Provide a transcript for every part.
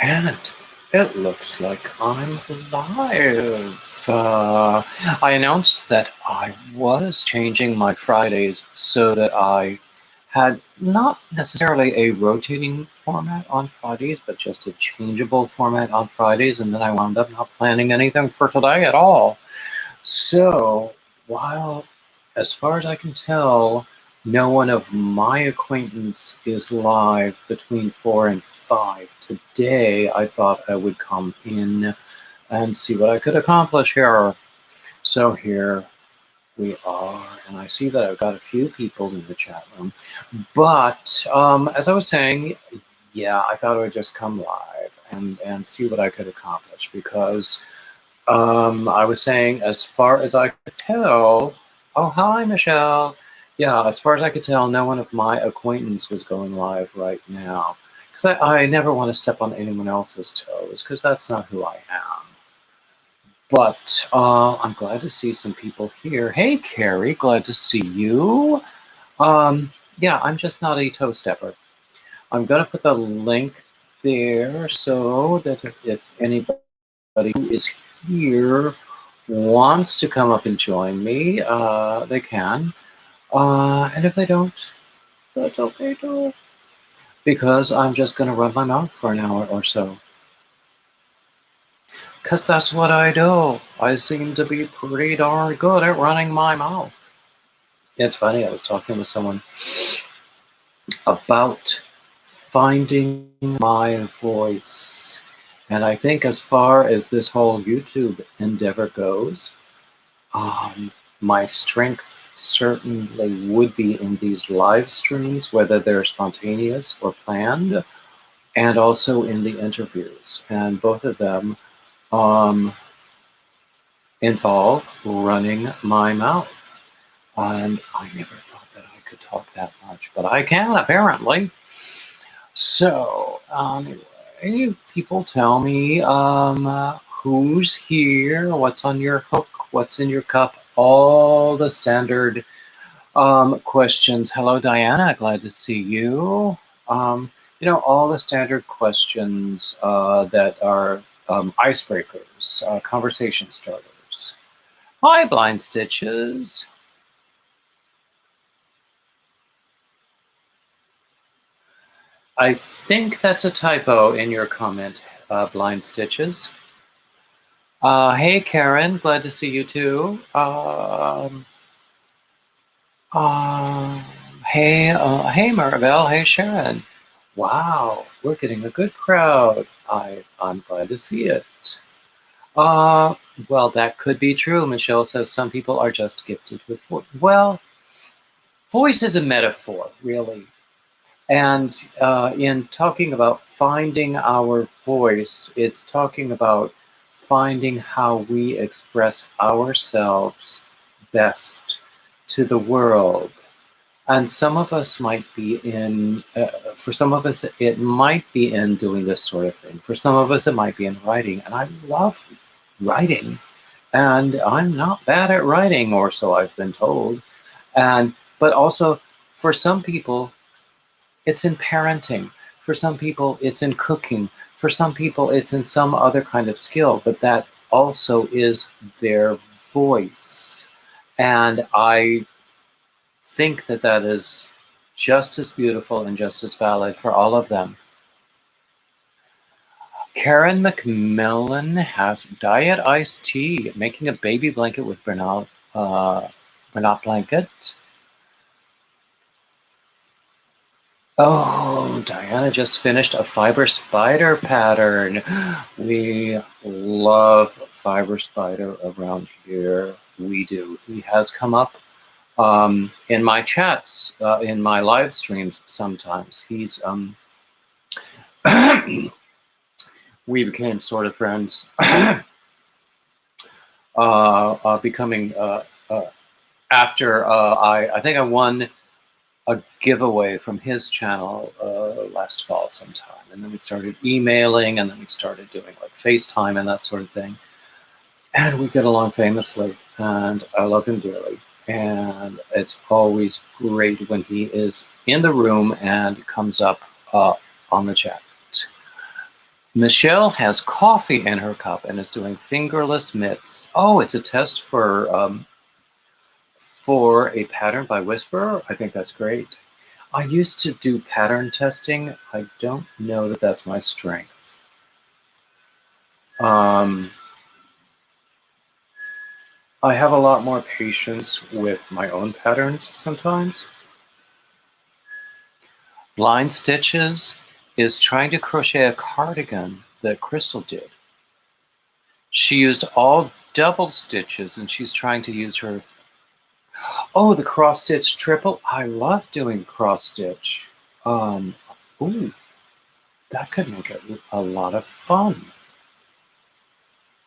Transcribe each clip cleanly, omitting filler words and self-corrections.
And it looks like I'm live. I announced that I was changing my Fridays so that I had not necessarily a rotating format on Fridays, but just a changeable format on Fridays, and then I wound up not planning anything for today at all. So, while, as far as I can tell, no one of my acquaintance is live between 4 and 5 today, I thought I would come in and see what I could accomplish here. So here we are, and I see that I've got a few people in the chat room. But as I was saying, yeah, I thought I would just come live and see what I could accomplish, because I was saying, as far as I could tell, oh, hi, Michelle. Yeah, as far as I could tell, no one of my acquaintance was going live right now. Because I never want to step on anyone else's toes, because that's not who I am. But I'm glad to see some people here. Hey, Carrie, glad to see you. Yeah, I'm just not a toe stepper. I'm going to put the link there so that if anybody who is here wants to come up and join me, they can. And if they don't, that's okay too. Because I'm just going to run my mouth for an hour or so. Because that's what I do. I seem to be pretty darn good at running my mouth. It's funny, I was talking with someone about finding my voice. And I think as far as this whole YouTube endeavor goes, my strength certainly would be in these live streams, whether they're spontaneous or planned, and also in the interviews. And both of them involve running my mouth. And I never thought that I could talk that much, but I can, apparently. So, anyway, people tell me who's here, what's on your hook, what's in your cup, all the standard questions. Hello, Diana, glad to see you. All the standard questions that are icebreakers, conversation starters. Hi, Blind Stitches. I think that's a typo in your comment, Blind Stitches. Hey, Karen, glad to see you too. Hey, Maribel. Hey, Sharon. Wow, we're getting a good crowd. I'm glad to see it. Well, that could be true. Michelle says some people are just gifted with voice. Well, voice is a metaphor, really. And in talking about finding our voice, it's talking about finding how we express ourselves best to the world. And some of us might be in, for some of us, it might be in doing this sort of thing. For some of us, it might be in writing. And I love writing. And I'm not bad at writing, or so I've been told. But also, for some people, it's in parenting. For some people, it's in cooking. For some people, it's in some other kind of skill, but that also is their voice. And I think that that is just as beautiful and just as valid for all of them. Karen McMillan has diet iced tea, making a baby blanket with Bernat blanket. Oh, Diana just finished a fiber spider pattern. We love fiber spider around here. We do. He has come up in my chats, in my live streams sometimes. He's, we became sort of friends, becoming, after I think I won a giveaway from his channel last fall sometime. And then we started emailing, and then we started doing like FaceTime and that sort of thing. And we get along famously, and I love him dearly. And it's always great when he is in the room and comes up on the chat. Michelle has coffee in her cup and is doing fingerless mitts. Oh, it's a test for a pattern by Whisper. I think that's great. I used to do pattern testing. I don't know that that's my strength. I have a lot more patience with my own patterns sometimes. Blind Stitches is trying to crochet a cardigan that Crystal did. She used all double stitches and she's trying to use her... Oh, the cross stitch triple. I love doing cross stitch. Ooh, that could make it a lot of fun.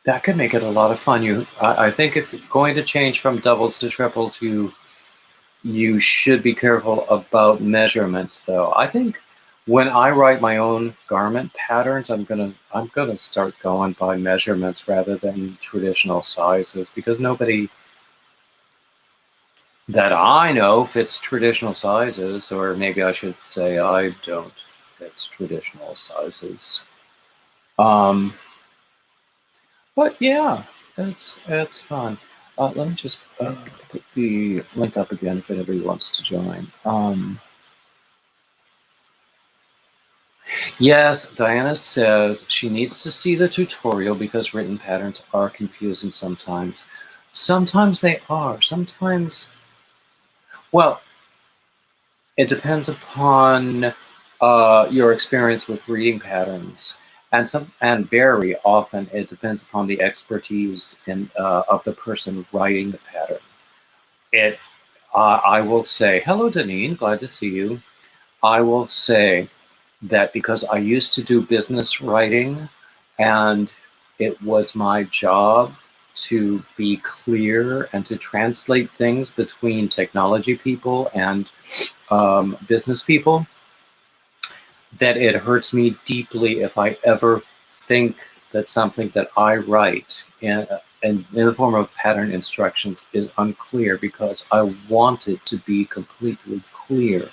That could make it a lot of fun. I think if you're going to change from doubles to triples, you should be careful about measurements, though. I think when I write my own garment patterns, I'm gonna start going by measurements rather than traditional sizes, because nobody that I know fits traditional sizes, or maybe I should say I don't fit traditional sizes. But yeah, it's fun. Let me just put the link up again if anybody wants to join. Yes, Diana says she needs to see the tutorial because written patterns are confusing sometimes. Sometimes they are. Sometimes, well, it depends upon your experience with reading patterns. And very often it depends upon the expertise of the person writing the pattern. I will say, hello, Deneen, glad to see you. I will say that because I used to do business writing, and it was my job to be clear and to translate things between technology people and business people, that it hurts me deeply if I ever think that something that I write in the form of pattern instructions is unclear, because I want it to be completely clear.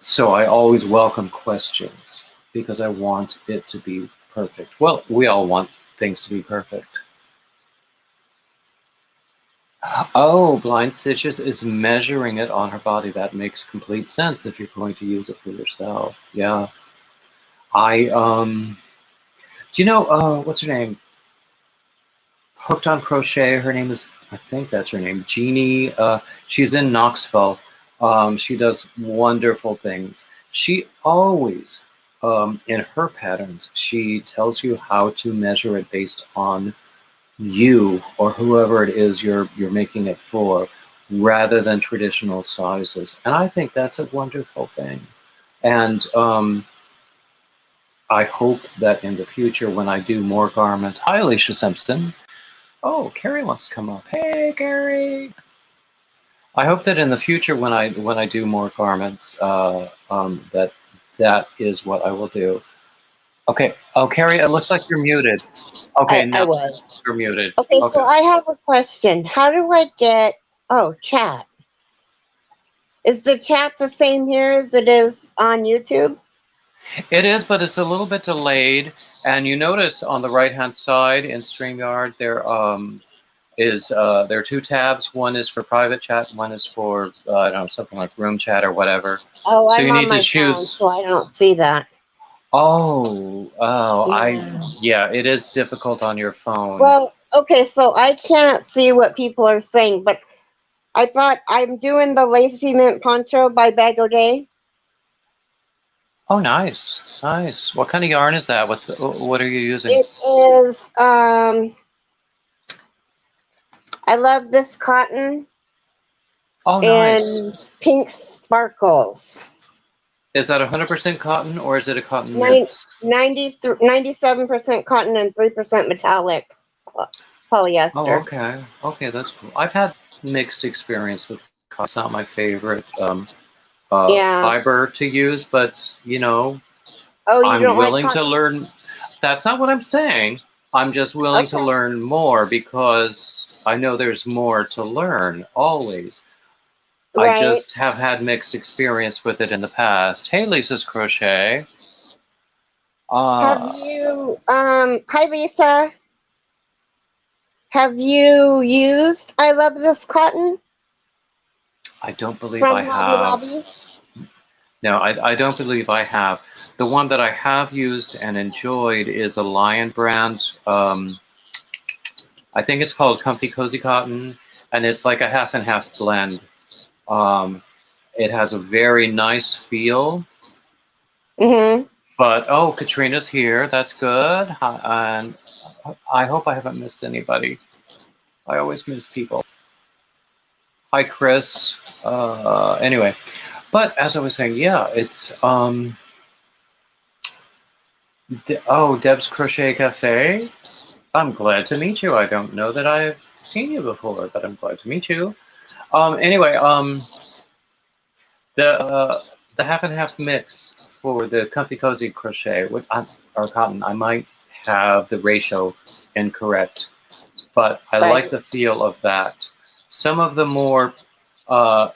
So I always welcome questions because I want it to be perfect. Well, we all want things to be perfect. Oh, Blind Stitches is measuring it on her body. That makes complete sense if you're going to use it for yourself. Yeah. Do you know, what's her name? Hooked on Crochet. Her name is, I think that's her name, Jeannie. She's in Knoxville. She does wonderful things. She always, in her patterns, she tells you how to measure it based on you or whoever it is you're making it for, rather than traditional sizes. And I think that's a wonderful thing. And I hope that in the future, when I do more garments... Hi, Alicia Simpson. Oh, Carrie wants to come up. Hey, Carrie. I hope that in the future, when I do more garments, that is what I will do. Okay. Oh, Carrie, it looks like you're muted. Okay, I was. You're muted. Okay, so I have a question. How do I get... Oh, chat. Is the chat the same here as it is on YouTube? It is, but it's a little bit delayed. And you notice on the right-hand side in Streamyard, there are two tabs. One is for private chat. One is for I don't know, something like room chat or whatever. Oh, so I'm on my phone, so I don't see that. Oh, yeah, it is difficult on your phone. Well, okay, so I can't see what people are saying, but I thought I'm doing the Lacy Mint Poncho by Bag O' Day. Oh, nice, nice. What kind of yarn is that? What are you using? It is, I love this cotton. Oh, nice. And pink sparkles. Is that 100% cotton, or is it a cotton mix? 97% cotton and 3% metallic polyester. Oh, okay. Okay, that's cool. I've had mixed experience with cotton. It's not my favorite fiber to use, but, you know, I'm willing to learn. That's not what I'm saying. I'm just willing to learn more, because I know there's more to learn, always. Right. I just have had mixed experience with it in the past. Hey, Lisa's Crochet. Have Uh, you, hi Lisa, have you used I Love This Cotton I don't believe I from Hobby have. Lobby? No, I don't believe I have. The one that I have used and enjoyed is a Lion brand. I think it's called Comfy Cozy Cotton, and it's like a half and half blend. Um, it has a very nice feel. Mm-hmm. But oh, Katrina's here. That's good. And I hope I haven't missed anybody. I always miss people. Hi, Chris. Anyway, but as I was saying, yeah, it's oh, Deb's Crochet Cafe. I'm glad to meet you. I don't know that I've seen you before, but I'm glad to meet you. Anyway, the half and half mix for the Comfy Cozy Crochet or cotton, I might have the ratio incorrect, but I like Right. the feel of that. Some of the more,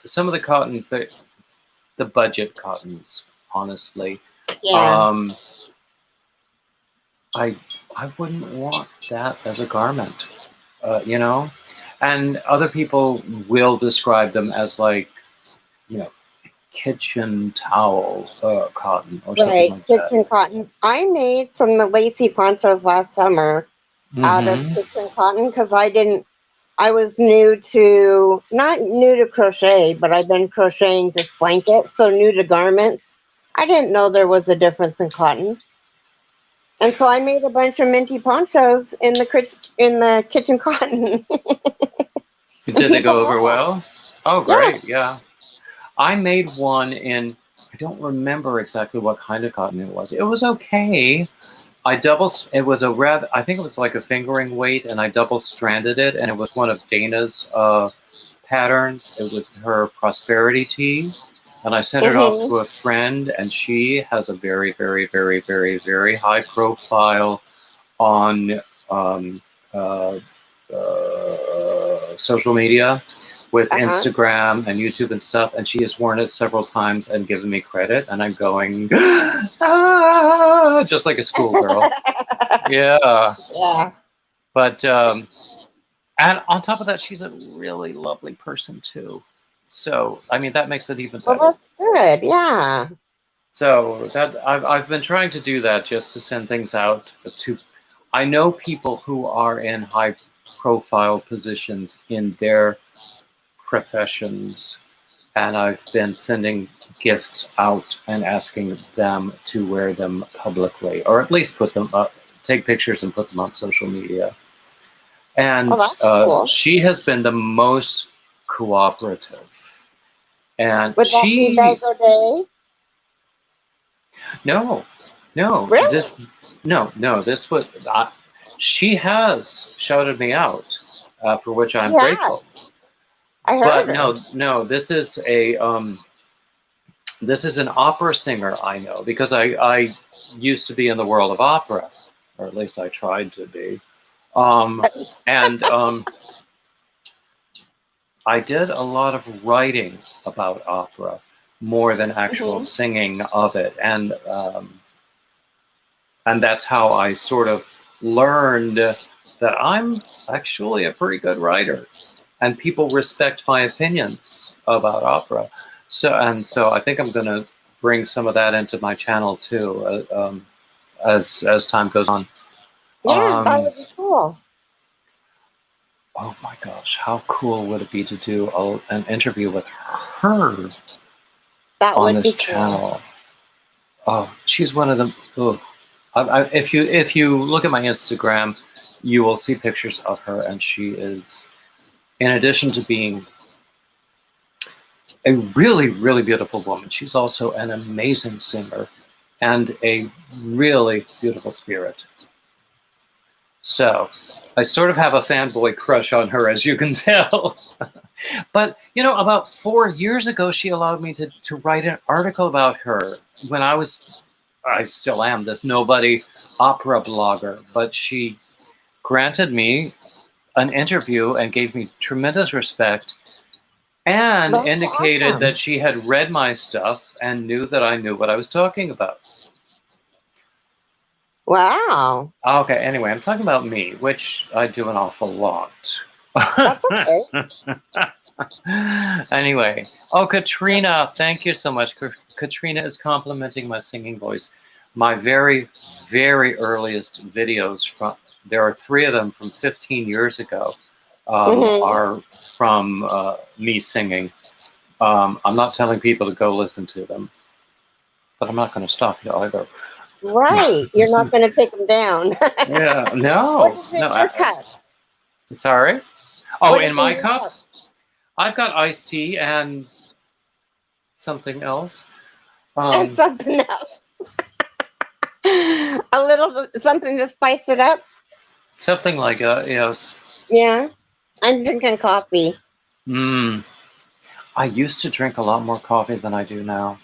some of the cottons, the budget cottons, honestly, Yeah. um, I wouldn't want that as a garment, you know. And other people will describe them as like, you know, kitchen towel cotton or something Right. like that. Kitchen cotton. I made some lacy ponchos last summer out of Mm-hmm. kitchen cotton because I was new to, not new to crochet, but I've been crocheting just blankets, so new to garments. I didn't know there was a difference in cottons. And so I made a bunch of minty ponchos in the kitchen cotton. And Did they people go over love them. well? Oh, Yeah. great. Yeah. I made one in, I don't remember exactly what kind of cotton it was. It was okay. It was a rather, I think it was like a fingering weight, and I double stranded it, and it was one of Dana's patterns. It was her prosperity tee, and I sent it off Hmm. to a friend, and she has a very, very, very, very, very high profile on um, uh, social media with Uh-huh. Instagram and YouTube and stuff, and she has worn it several times and given me credit, and I'm going, ah, just like a schoolgirl. Yeah, Yeah. but and on top of that, she's a really lovely person too. So I mean, that makes it even Well, better. that's good. Yeah. So that I've been trying to do that just to send things out to. I know people who are in high profile positions in their professions, and I've been sending gifts out and asking them to wear them publicly, or at least put them up, take pictures and put them on social media. Oh, And that's cool. she has been the most cooperative. And Would that be she, Dago Day? no, no, Really? this was, she has shouted me out, for which She I'm grateful. has. I heard But her. no, this is an opera singer I know, because I used to be in the world of opera, or at least I tried to be. And I did a lot of writing about opera more than actual Hmm. singing of it. And that's how I sort of learned that I'm actually a pretty good writer, and people respect my opinions about opera. So I think I'm going to bring some of that into my channel too, as time goes on. Yeah, that Um, would be cool. oh my gosh, how cool would it be to do an interview with her That on would this be cool. channel? Oh, she's one of them. Oh, if you look at my Instagram, you will see pictures of her, and she is, in addition to being a really, really beautiful woman, she's also an amazing singer and a really beautiful spirit. So I sort of have a fanboy crush on her, as you can tell. But, you know, about 4 years ago, she allowed me to write an article about her when I still am this nobody opera blogger, but she granted me an interview and gave me tremendous respect, and That's indicated awesome. that she had read my stuff and knew that I knew what I was talking about. Wow. Okay, anyway, I'm talking about me, which I do an awful lot. That's okay. Anyway, oh, Katrina, thank you so much. Katrina is complimenting my singing voice. My very, very earliest videos from there are 3 of them from 15 years ago. Hmm. Are from me singing. I'm not telling people to go listen to them, but I'm not going to stop you either. Right. You're not going to take them down. Yeah, What no, is in no. your cup? Sorry. Oh, What in is in my your cup? cups, I've got iced tea and something else. And something else. A little something to spice it up. Something like yes. Yeah. I'm drinking coffee. Mm. I used to drink a lot more coffee than I do now,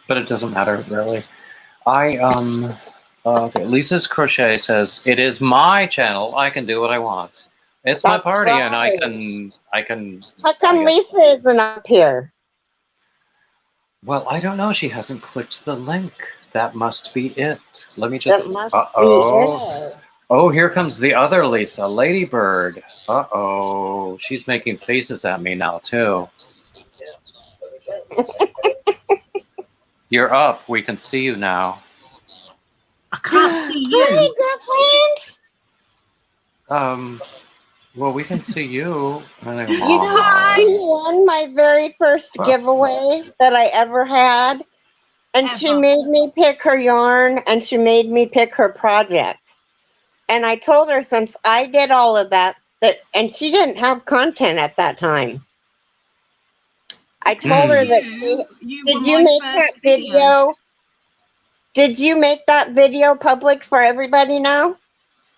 but it doesn't matter really. I Okay, Lisa's Crochet says it is my channel. I can do what I want. It's my That's party, and I right. can How I come guess. Lisa isn't up here? Well, I don't know. She hasn't clicked the link. That must be it. Let me That just. must be it. Oh, here comes the other Lisa, Ladybird. Oh, she's making faces at me now too. You're up. We can see you now. I can't see Hi, you. girlfriend. Well, we can see you. You know, she won my very first giveaway that I ever had. And she Ever. made me pick her yarn and she made me pick her project. And I told her since I did all of that, and she didn't have content at that time. I told her that did were you my make that first video? Did you make that video public for everybody now?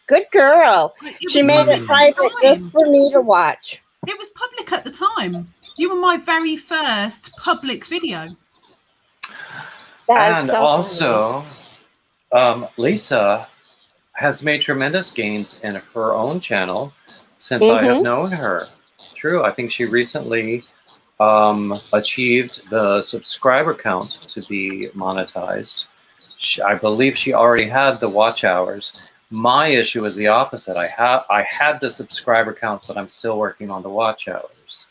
Good girl. It She was made it public at the private just time. for me to watch. It was public at the time. You were my very first public video. That's And so also, Lisa has made tremendous gains in her own channel since I have known her. True, I think she recently achieved the subscriber count to be monetized. I believe she already had the watch hours. My issue is the opposite. I had the subscriber count, but I'm still working on the watch hours.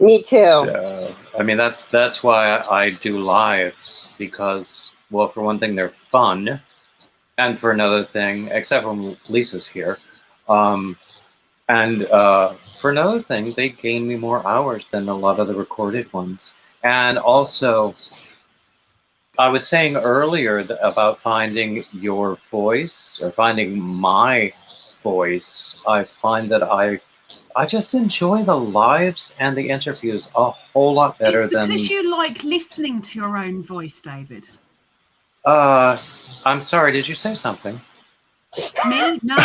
Me too. So, I mean, that's why I do lives, because, well, for one thing, they're fun, and for another thing, except when Lisa's here, and for another thing, they gain me more hours than a lot of the recorded ones. And also, I was saying earlier about finding your voice, or finding my voice. I find that I just enjoy the lives and the interviews a whole lot better than. It's because you like listening to your own voice, David. I'm sorry, did you say something? Me? No.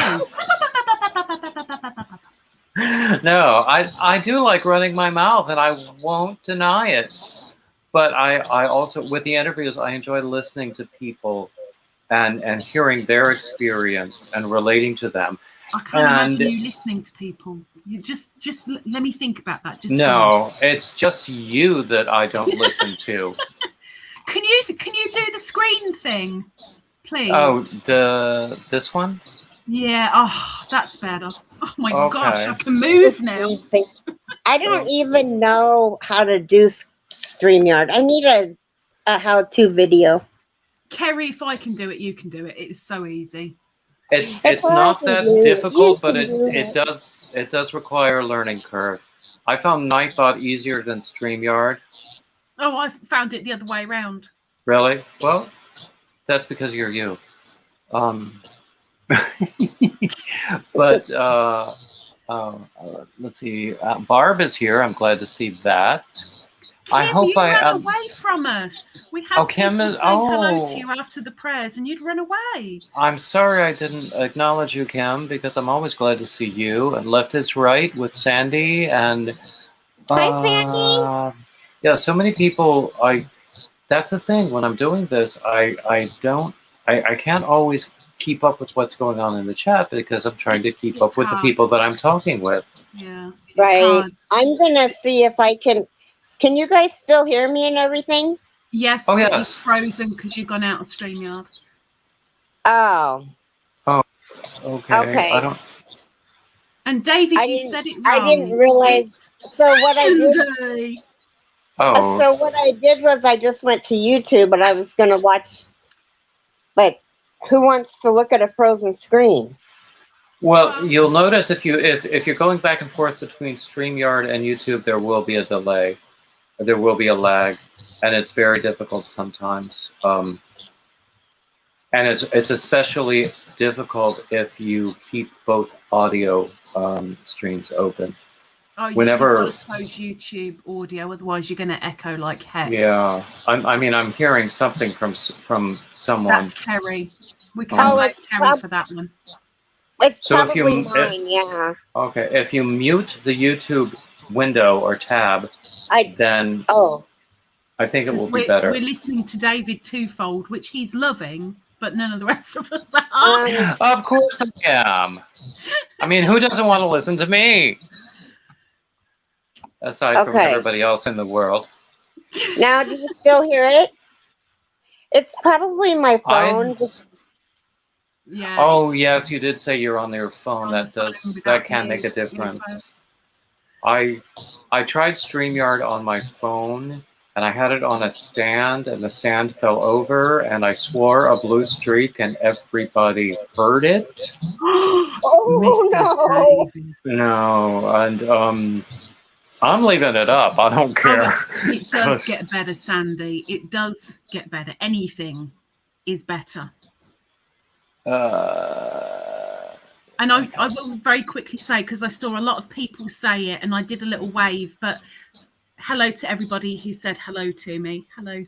No, I do like running my mouth, and I won't deny it. But I also, with the interviews, I enjoy listening to people and hearing their experience and relating to them. I can't imagine you listening to people. You just let me think about that. No, it's just you that I don't listen to. Can you do the screen thing, please? Oh, this one? Yeah. Oh, that's better. Oh my gosh, I can move now. I don't even know how to do Streamyard. I need a how-to video. Kerry, if I can do it, you can do it. It is so easy. It's not that difficult, but it does require a learning curve. I found Nightbot easier than Streamyard. Oh, I found it the other way around. Really? Well, that's because you're you. But let's see. Barb is here. I'm glad to see that. Kim, I hope you ran away from us. We had Kim is. hello to you after the prayers, and you'd run away. I'm sorry I didn't acknowledge you, Kim, because I'm always glad to see you. And Left is Right with Sandy and. Hi, Sandy. Yeah, so many people. That's the thing. When I'm doing this, I can't always keep up with what's going on in the chat because I'm trying to keep up with the people that I'm talking with. Yeah. Right. Hard. I'm gonna see if I can. Can you guys still hear me and everything? Yes. Oh, but yes. it's frozen because you've gone out of StreamYard. Oh. Okay. Okay. I don't. And David, I you didn't- said it wrong. I didn't realize. It's So what I did. Sunday. Oh. So what I did was I just went to YouTube, and I was going to watch. But who wants to look at a frozen screen? Well, you'll notice if you're going back and forth between StreamYard and YouTube, there will be a delay. There will be a lag, and it's very difficult sometimes. And it's especially difficult if you keep both audio streams open. Oh, Whenever- you've got to close YouTube audio, otherwise you're going to echo like heck. Yeah, I'm hearing something from someone. That's Terry. We can Oh, blame it's Terry for that one. It's So if you- probably mine, yeah. Okay, if you mute the YouTube window or tab, then Oh, I think it will be We're better. listening to David twofold, which he's loving, but none of the rest of us are. Of course I am. I mean, who doesn't want to listen to me? Aside from Okay. everybody else in the world. now do you still hear it? It's probably my phone. Yeah. Oh it's- yes, you did say you're on your phone. On That the phone does without that can make a ears, difference. earphones. I tried StreamYard on my phone, and I had it on a stand, and the stand fell over, and I swore a blue streak, and everybody heard it. Oh, no. David. No, and I'm leaving it up. I don't care. It does get better, Sandy. It does get better. Anything is better. And I will very quickly say, because I saw a lot of people say it, and I did a little wave, but hello to everybody who said hello to me. Hello.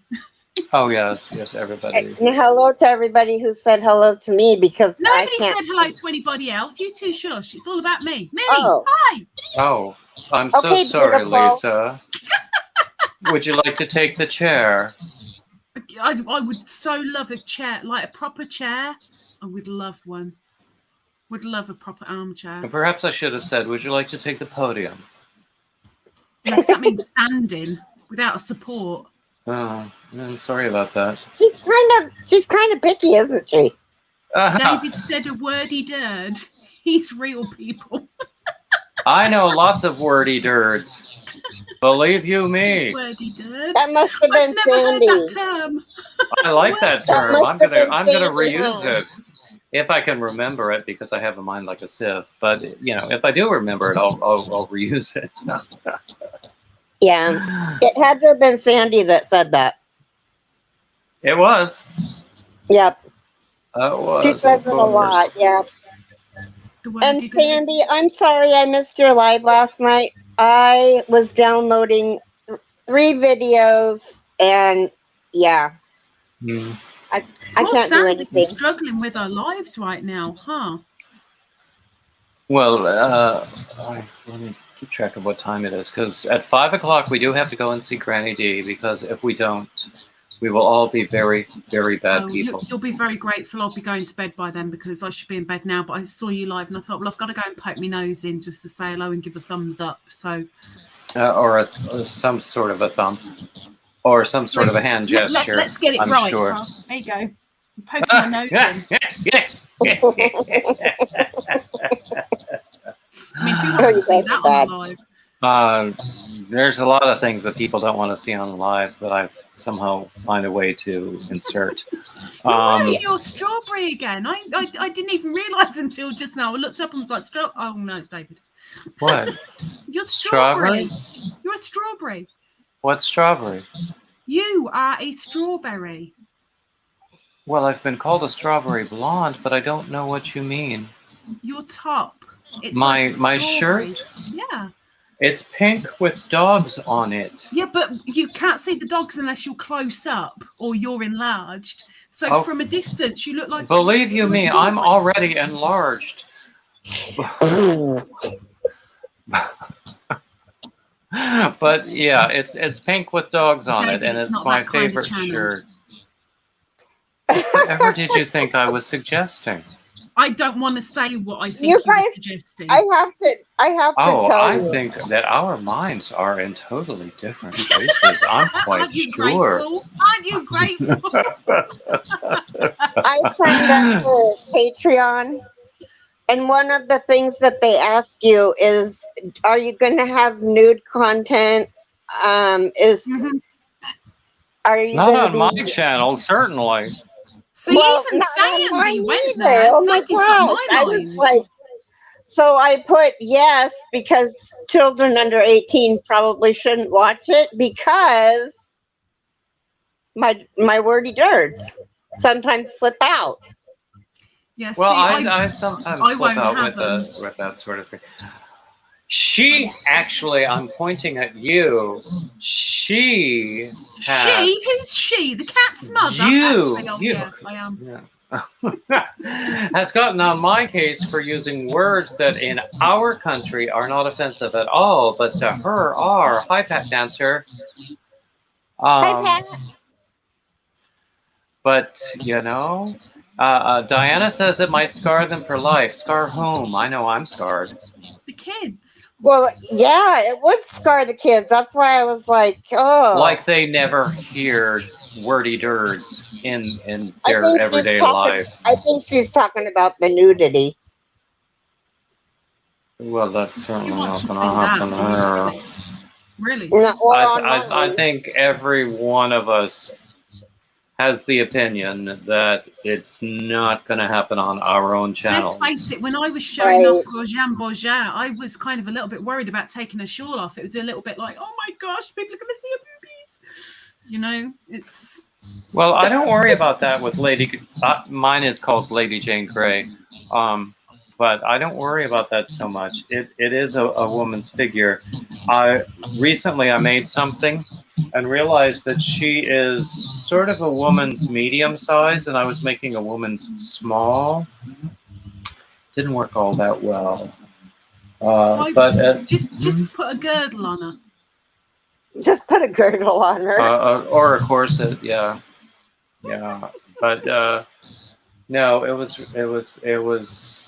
Oh yes, everybody. And hello to everybody who said hello to me, because Nobody I can't. said hello to anybody else. You two shush. It's all about me. Me. Oh. Hi. Oh, I'm so Okay, sorry, beautiful. Lisa. Would you like to take the chair? I would so love a chair, like a proper chair. I would love one. Would love a proper armchair. Perhaps I should have said, would you like to take the podium? Because that means standing without a support. Oh, I'm sorry about that. She's kind of picky, isn't she? David said a wordy dirt. He's real, people. I know lots of wordy dirds. Believe you me. Wordy dirt. That must have been I've never Sandy. heard that term. I like that That term. must I'm have gonna been Sandy, reuse huh? it if I can remember it, because I have a mind like a sieve. But if I do remember it, I'll reuse it. Yeah. It had to have been Sandy that said that. It was. Yep. It was. She says of it a course. lot, yeah. The And wordy dirt. Sandy, I'm sorry I missed your live last night. I was downloading 3 videos, and yeah, Hmm. I Poor can't do Sandy's anything. struggling with our lives right now, huh? Well, let me keep track of what time it is, because at 5 o'clock we do have to go and see Granny D, because if we don't, we will all be very, very bad Oh, people. you'll be very grateful I'll be going to bed by then, because I should be in bed now, but I saw you live and I thought, well, I've got to go and poke my nose in just to say hello and give a thumbs up. So Or some sort of a thumb. Or some sort of a hand gesture. Let's get it I'm right. sure. Carl. There you go. I'm poking my nose in. I mean, who wants to see that on live? There's a lot of things that people don't want to see on live that I've somehow find a way to insert. You're wearing your strawberry again. I didn't even realise until just now. I looked up and was like, oh no, it's David. What? You're strawberry. Strawberry? You're a strawberry. What strawberry? You are a strawberry. Well, I've been called a strawberry blonde, but I don't know what you mean. Your top. It's My like a my strawberry. shirt? Yeah. It's pink with dogs on it. Yeah, but you can't see the dogs unless you're close up or you're enlarged. So Oh. from a distance, you look like. Believe you me, I'm already enlarged. But yeah, it's pink with dogs on David, it, and it's it's not my that kind of favorite channel. shirt. Whatever did you think I was suggesting? I don't want to say what I think You you were guys, suggesting. I have to Oh, tell I you. think that our minds are in totally different places. I'm quite Aren't you sure. grateful? Aren't you grateful? I signed up for Patreon, and one of the things that they ask you is, are you going to have nude content? Mhm. Are you Not going to on my be? channel, certainly. So Well, even not on mine Sandy went either. there. Oh my Sandy's got gosh! my I mind. was like, so I put yes because children under 18 probably shouldn't watch it because my wordy dirts sometimes slip out. Yeah, Well, see, I sometimes I slip won't out have with that sort of thing. She actually, I'm pointing at you. She has Who's she? The cat's mother? you. Actually, oh, You. yeah, I am. Yeah. Has gotten on my case for using words that in our country are not offensive at all, but to her are. Hi, Pat Dancer. Hi, Pat. But, you know, Diana says it might scar them for life. Scar whom? I know I'm scarred. The kids. Well, yeah, it would scar the kids. That's why I was like, oh. Like they never hear wordy dirds in their everyday life. I think she's talking about the nudity. Well, that's certainly Who not wants to going see to happen that? to her. Really? No, well, I think every one of us has the opinion that it's not going to happen on our own channel. Let's face it, when I was showing off Rojan Bojan, I was kind of a little bit worried about taking a shawl off. It was a little bit like, oh my gosh, people are going to see her boobies. You know, it's... Well, I don't worry about that with Lady... mine is called Lady Jane Grey. But I don't worry about that so much. It is a woman's figure. Recently I made something and realized that she is sort of a woman's medium size, and I was making a woman's small. Didn't work all that well. But just put a girdle on her. Just put a girdle on her. Or a corset, yeah. But no, it was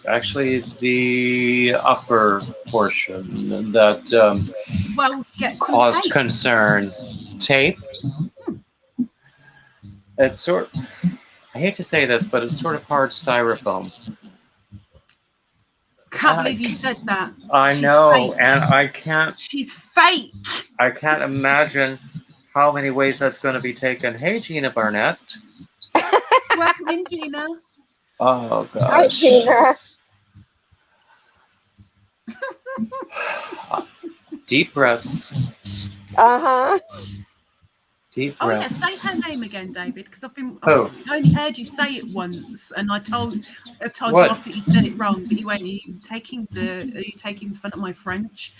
actually the upper portion that well, get some caused tape. concern. Tape. It's sort. I hate to say this, but it's sort of hard styrofoam. Can't believe you said that. I know, and I can't. She's fake. I can't imagine how many ways that's going to be taken. Hey, Gina Barnett. Welcome in, Gina. Oh gosh. Hi, Gina. Deep breaths. Uh-huh. Deep Oh yeah, breaths. say her name again, David, because I've only heard you say it once, and I told you off that you said it wrong. But you went, are you taking fun of my French?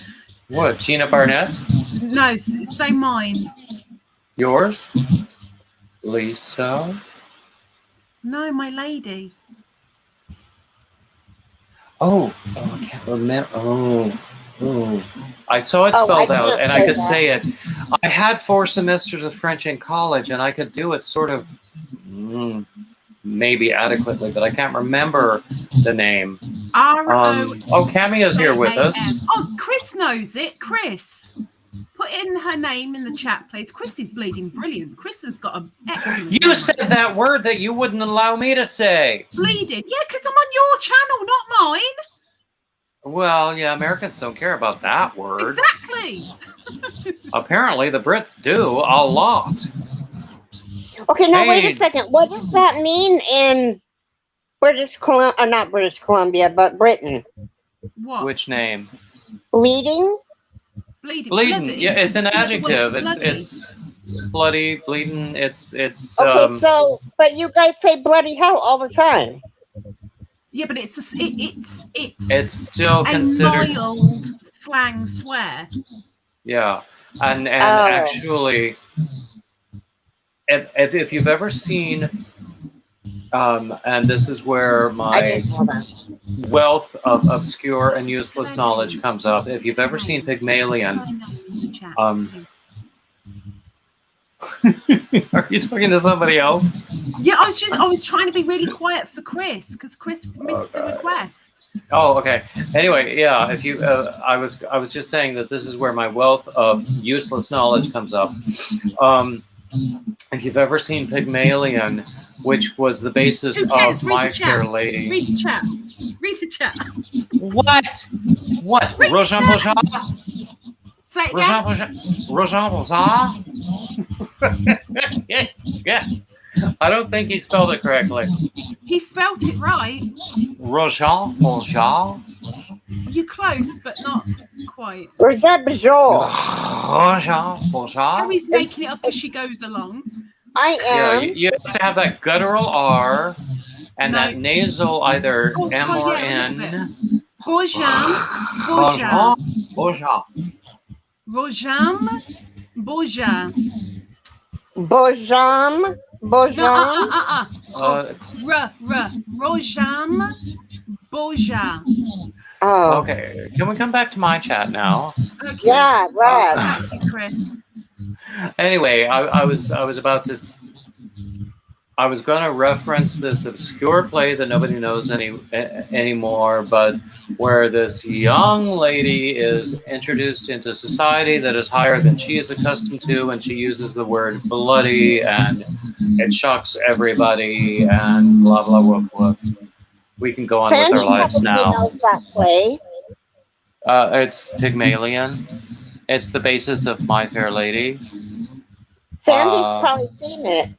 What, Gina Barnett? No, say mine. Yours? Lisa? No, my lady. Oh, I can't remember. Oh. I saw it spelled out, and I could say it. I had 4 semesters of French in college, and I could do it sort of, maybe adequately, but I can't remember the name. Cameo's here with us. Oh, Chris knows it. Chris. Put in her name in the chat, please. Chris is bleeding brilliant. Chris has got an excellent You said that word that you wouldn't allow me to say. Bleeding? Yeah, because I'm on your channel, not mine. Well, yeah, Americans don't care about that word. Exactly. Apparently, the Brits do a lot. Okay, now wait a second. What does that mean in not British Columbia, but Britain? What? Which name? Bleeding? Bleeding. Bleeding. Yeah, it's an adjective. It's bloody, bleeding. It's. Okay, so but you guys say bloody hell all the time. Yeah, but it's still considered a mild slang swear. Yeah, and actually, if you've ever seen, and this is where my wealth of obscure and useless knowledge comes up. If you've ever seen Pygmalion, are you talking to somebody else? Yeah, I was trying to be really quiet for Chris because Chris missed the request. Oh, okay. Anyway, yeah. If you, I was just saying that this is where my wealth of useless knowledge comes up. If you've ever seen Pygmalion, which was the basis of My Fair Lady. Read the chat. Read the chat. What? What? Read Rojan the Bojan? chat. Say it again. Rojan Bojan? Yeah. I don't think he spelled it correctly. He spelled it right. Rojan Bojan? You're close, but not quite. Rojan Bojan. Rojan Bojan? Carrie's making it up as she goes along. I am. Yeah, you have to have that guttural R and that nasal either M or N. Rojan Bojan. Rojan Bojan. Bojam. Bojam. Rojan Bojan. Oh. Okay, can we come back to my chat now? Okay. Yeah, right. Thank you, Chris. Anyway, I was going to reference this obscure play that nobody knows anymore, but where this young lady is introduced into society that is higher than she is accustomed to, and she uses the word bloody, and it shocks everybody, and blah, blah, blah, blah. We can go on with our lives now. Knows that play. It's Pygmalion. It's the basis of My Fair Lady. Sandy's probably seen it.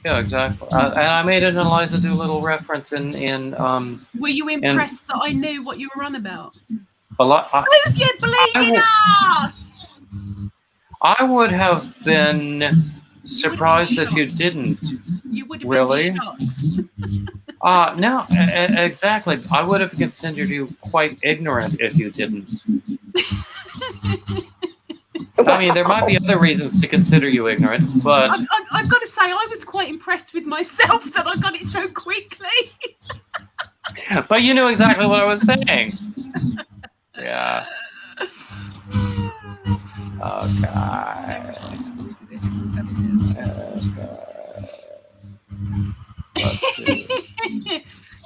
Yeah, exactly. And I made an Eliza Doolittle reference in Were you impressed that I knew what you were on about? A lot. Move your bleeding ass! I would have been surprised if you didn't. You would have really been shocked. No, exactly. I would have considered you quite ignorant if you didn't. I mean, there might be other reasons to consider you ignorant, but I've got to say, I was quite impressed with myself that I got it so quickly. But you knew exactly what I was saying. Yeah. Okay.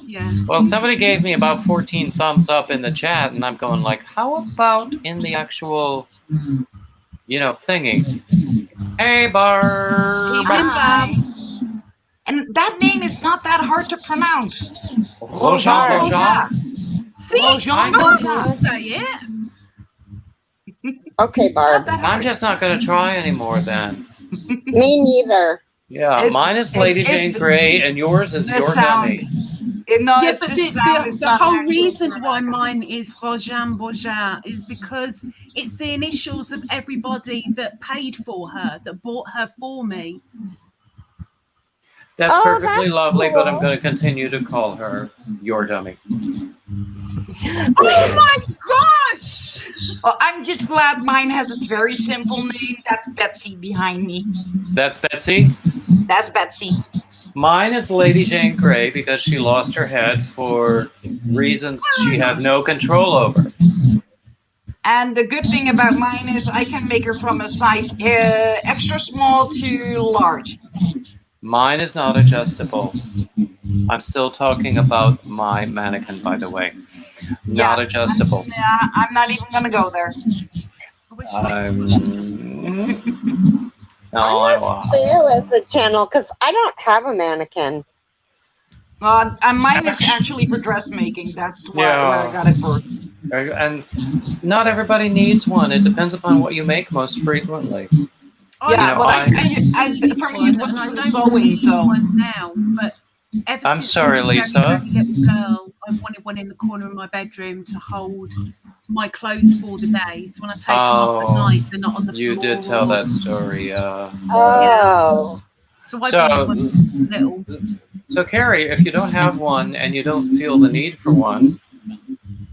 Yeah. Well, somebody gave me about 14 thumbs up in the chat, and I'm going like, how about in the actual, thingy? Hey, Barb. Hi. And that name is not that hard to pronounce. Rojan. See, Rojan Bojan. Say it. Okay, Barb. I'm just not going to try anymore then. Me neither. Yeah, mine is Lady Jane Grey, and yours is Your Dummy. The whole reason why mine is Rojan Bojan is because it's the initials of everybody that paid for her, that bought her for me. That's perfectly lovely, cool. But I'm going to continue to call her Your Dummy. Oh my gosh! Well, I'm just glad mine has this very simple name. That's Betsy behind me. That's Betsy? That's Betsy. Mine is Lady Jane Grey because she lost her head for reasons she had no control over. And the good thing about mine is I can make her from a size extra small to large. Mine is not adjustable. I'm still talking about my mannequin, by the way. Not adjustable. I'm not even going to go there. I must fail as a channel because I don't have a mannequin. Mine is actually for dressmaking. That's where I got it for. And not everybody needs one. It depends upon what you make most frequently. Yeah, but for me it was for sewing, so. Now, but I'm sorry, Lisa. Girl, I've wanted one in the corner of my bedroom to hold my clothes for the day. So when I take them off at night, they're not on the floor. You did tell that story. Oh. Yeah. So I think it's little. So Carrie, if you don't have one and you don't feel the need for one,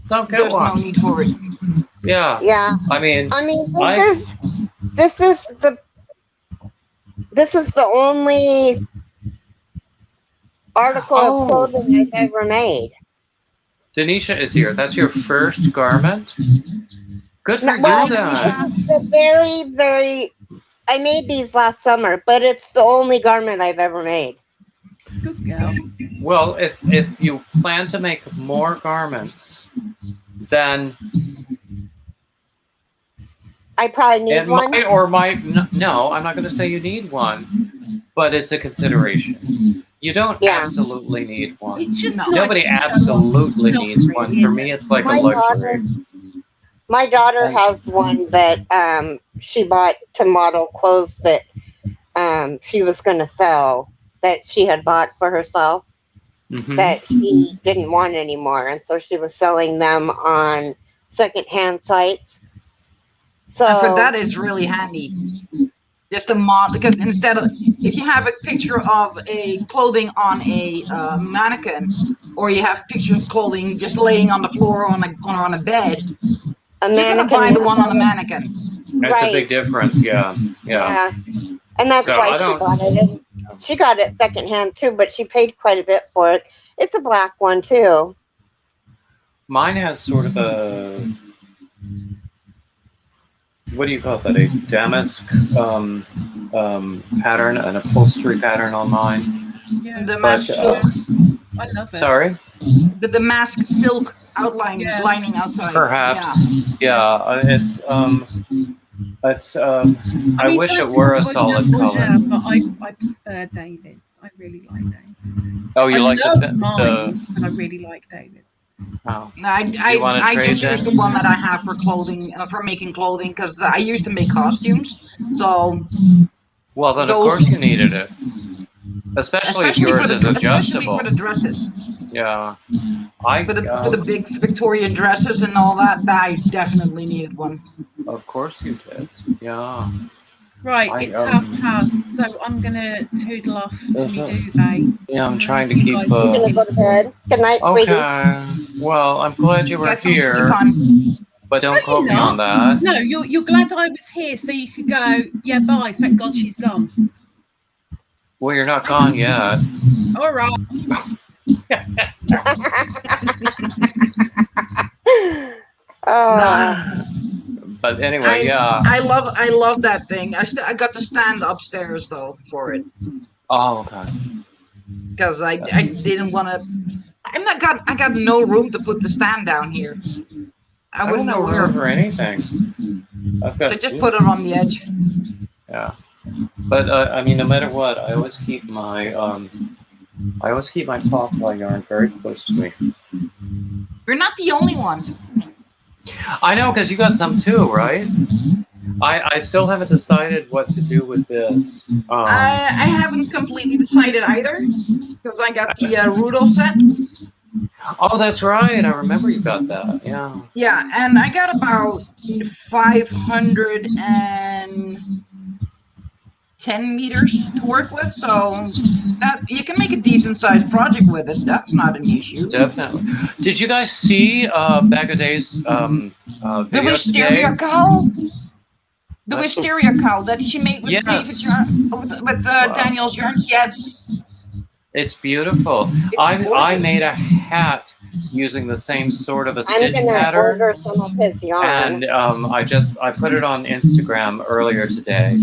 don't get one. There's no need for it. Yeah. Yeah. I mean, this is the only article of clothing I've ever made. Denisha is here. That's your first garment? Good for you, then. The very, very I made these last summer, but it's the only garment I've ever made. Good girl. Well, if you plan to make more garments, then I probably need it one. might or might no. I'm not going to say you need one, but it's a consideration. You don't absolutely need one. It's just nice Nobody to show off absolutely stuff, needs really, one. For isn't me, it? it's like My a luxury. My daughter has one that she bought to model clothes that she was going to sell, that she had bought for herself, that she didn't want anymore, and so she was selling them on secondhand sites. So And for that, it's really handy. Just a model, because instead of, if you have a picture of a clothing on a mannequin, or you have pictures of clothing just laying on the floor on a bed, you're gonna buy the one on the mannequin. It's a big difference, yeah. And that's So why she bought it. And she got it secondhand too, but she paid quite a bit for it. It's a black one too. Mine has sort of a, what do you call that? A damask pattern, an upholstery pattern on mine. Yeah. The mask silk. I love it. Sorry? The damask silk outline lining outside. Perhaps. Yeah. It's I mean, wish it that's were a not solid Roger, color. but I prefer David. I really like David. Oh, you like love the mine, but I really like David's. Oh. No, I just use the one that I have for clothing, for making clothing, because I used to make costumes. So. Well, then of course you needed it. Especially if yours is adjustable. Especially for the dresses. Yeah. For the big Victorian dresses and all that, I definitely needed one. Of course you did. Yeah. Right, it's past, so I'm gonna toodle off to me duvet. Yeah, I'm trying to keep. I'm gonna go to bed. Good night, sweetie. Okay. Well, I'm glad you were Get some here, sleep on. but don't quote me on that. No, you're glad I was here, so you could go. Yeah, bye. Thank God she's gone. Well, you're not gone yet. All right. But anyway, I love that thing. I got to stand upstairs though for it. Oh, okay. Because I didn't want to. I got no room to put the stand down here. I wouldn't know where for anything. So just put it on the edge. Yeah, but I mean, no matter what, I always keep my poplar yarn very close to me. You're not the only one. I know, because you got some too, right? I still haven't decided what to do with this. I haven't completely decided either, because I got the Rudo set. Oh, that's right. I remember you got that. Yeah. Yeah, and I got about 510 meters to work with, so that you can make a decent sized project with it. That's not an issue. Definitely. Did you guys see Bag of Days the wisteria cowl? The wisteria cowl that she made with David's yarn, with Daniel's yarns. Yes. It's beautiful. I made a hat using the same sort of a stitch I'm gonna pattern. order some of his yarn. And I put it on Instagram earlier today.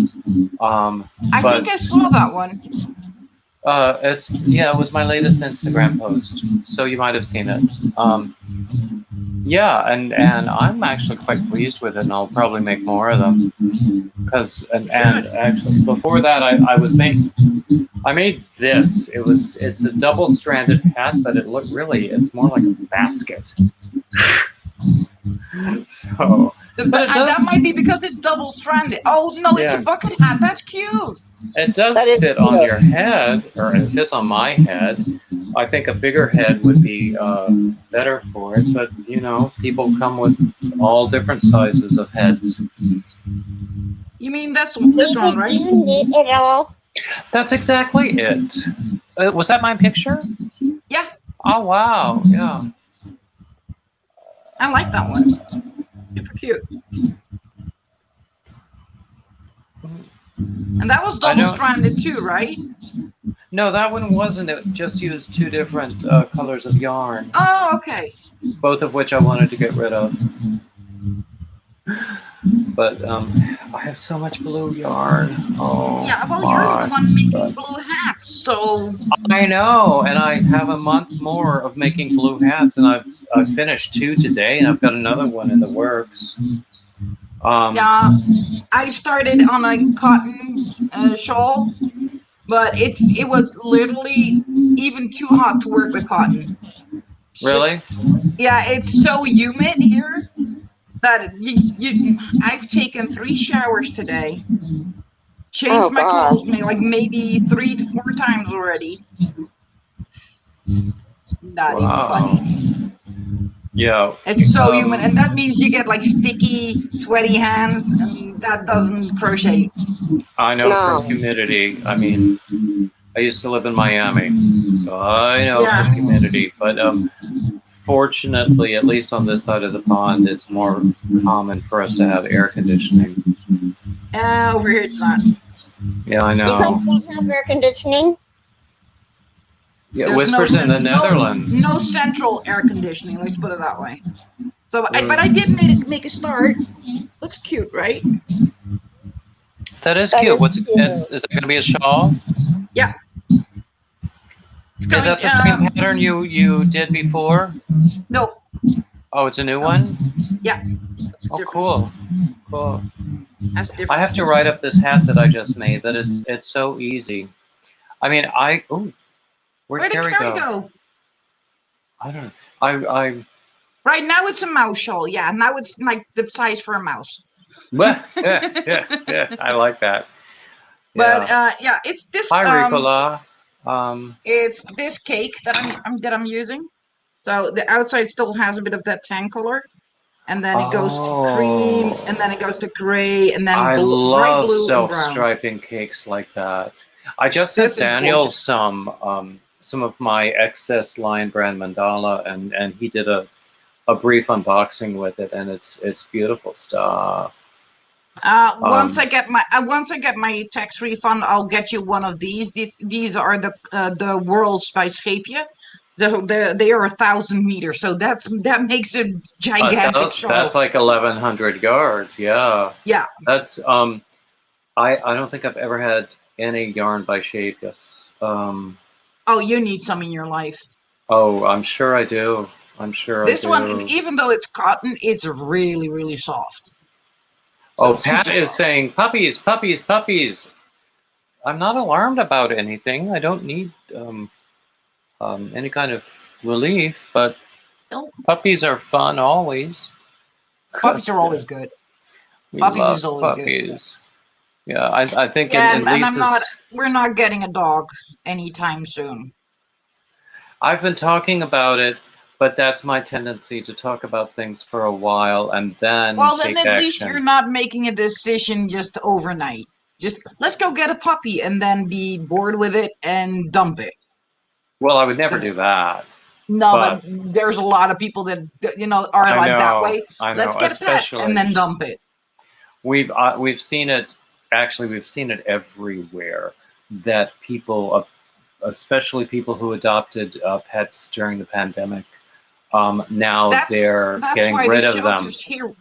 I think I saw that one. It was my latest Instagram post, so you might have seen it. Yeah, and I'm actually quite pleased with it, and I'll probably make more of them. Because and actually before that, I made this. It's a double-stranded hat, but it's more like a basket. So that might be because it's double-stranded. Oh no, it's a bucket hat. That's cute. It does fit on your head, or it fits on my head. I think a bigger head would be better for it, but people come with all different sizes of heads. You mean this one, right? You need it all. That's exactly it. Was that my picture? Yeah. Oh wow! Yeah. I like that one. Super cute. And that was double-stranded too, right? No, that one wasn't. It just used two different colors of yarn. Oh, okay. Both of which I wanted to get rid of. But I have so much blue yarn. Oh Yeah, well, you're the my. one making blue hats, so I know, and I have a month more of making blue hats, and I've finished 2 today, and I've got another one in the works. yeah. I started on a cotton shawl, but it was literally even too hot to work with cotton. It's Really? just, yeah, it's so humid here that I've taken 3 showers today, changed Oh my God. clothes maybe 3 to 4 times already. It's not even Wow. funny. Yeah. It's so humid, and that means you get like sticky, sweaty hands, and that doesn't crochet. I know from No. humidity. I mean, I used to live in Miami, so I know Yeah. from humidity. But fortunately, at least on this side of the pond, it's more common for us to have air conditioning. Over here it's not. Yeah, I You guys know. don't have air conditioning? Yeah, There's Whispers in the Netherlands. no central air conditioning. Let's put it that way. So, but I Mm. did make a start. Looks cute, right? That is That cute. is What's cute. is it going to be a shawl? Yeah. It's Is going. that the same pattern you did before? No. Oh, it's a new one? Yeah. That's Oh, different. cool. Cool. That's different. I have to write up this hat that I just made. That it's so easy. I mean, where'd Where did Carrie Carrie go? go? I don't know. I Right now it's a mouse shawl. Yeah. Now it's like the size for a mouse. yeah, I like that. But Yeah. yeah, it's this. Hi, Ricola. It's this cake that I'm using. So the outside still has a bit of that tan color, and then it goes to cream, and then it goes to gray, and then I bright love blue and brown. self-striping cakes like that. I just This sent is Daniel gorgeous. some of my excess Lion Brand mandala, and he did a brief unboxing with it, and it's beautiful stuff. Once I get my tax refund, I'll get you one of these. These are the World Spice Hapia. They are 1,000 meters, so that makes a gigantic shawl. That's like 1,100 yards. Yeah. Yeah. That's I don't think I've ever had any yarn by Shapius. Oh, you need some in your life. Oh, I'm sure I do. I'm sure This I do. one, even though it's cotton, it's really, really soft. Oh, So, Pat super is soft. saying puppies, puppies, puppies. I'm not alarmed about anything. I don't need any kind of relief, but Nope. puppies are fun always. Puppies are always good. We Puppies love is always puppies. Yeah, I think Yeah, in and Lisa's. we're not getting a dog anytime soon. I've been talking about it, but that's my tendency to talk about things for a while and then Well, then take at least action. you're not making a decision just overnight. Just let's go get a puppy and then be bored with it and dump it. Well, I would never do that. No, But- but there's a lot of people that are I like that know, way. I know, Let's get a pet especially- and then dump it. We've seen it. Actually, we've seen it everywhere. That people, especially people who adopted pets during the pandemic, now they're getting why rid the of them. shelters here,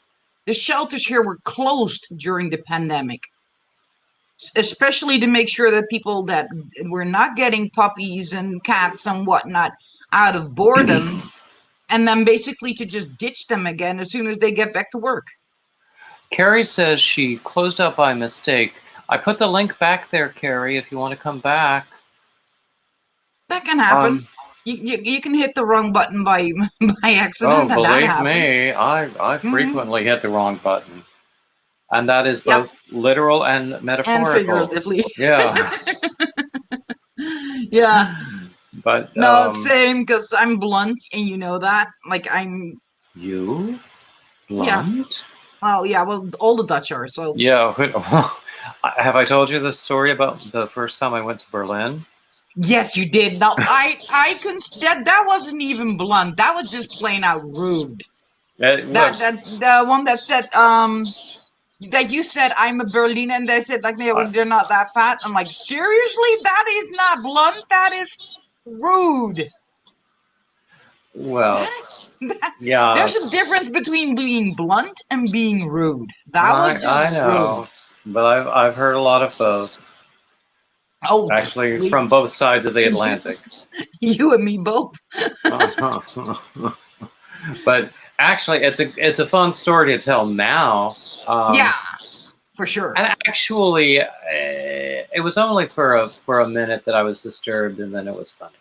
the shelters here were closed during the pandemic, especially to make sure that people that were not getting puppies and cats and whatnot out of boredom, and then basically to just ditch them again as soon as they get back to work. Carrie says she closed out by mistake. I put the link back there, Carrie, if you want to come back. That can happen. You can hit the wrong button by accident. Oh, and that believe happens. me, I frequently hit the wrong button. And that is Yep. both literal and And metaphorical. figuratively. Yeah. Yeah. But No, same, because I'm blunt, and you know that. Like I'm. You? Blunt? Oh yeah. Well, all the Dutch are. So. Yeah. Have I told you the story about the first time I went to Berlin? Yes, you did. Now I that wasn't even blunt. That was just plain out rude. The one that said that you said I'm a Berliner, and they said like they're not that fat. I'm like, seriously, that is not blunt. That is rude. Well, yeah. There's a difference between being blunt and being rude. That was just I know. rude. but I've heard a lot of both. Oh, Actually, from both sides of the Atlantic. you and me both. But actually, it's a fun story to tell now. Yeah, for sure. And actually, it was only for a minute that I was disturbed, and then it was funny.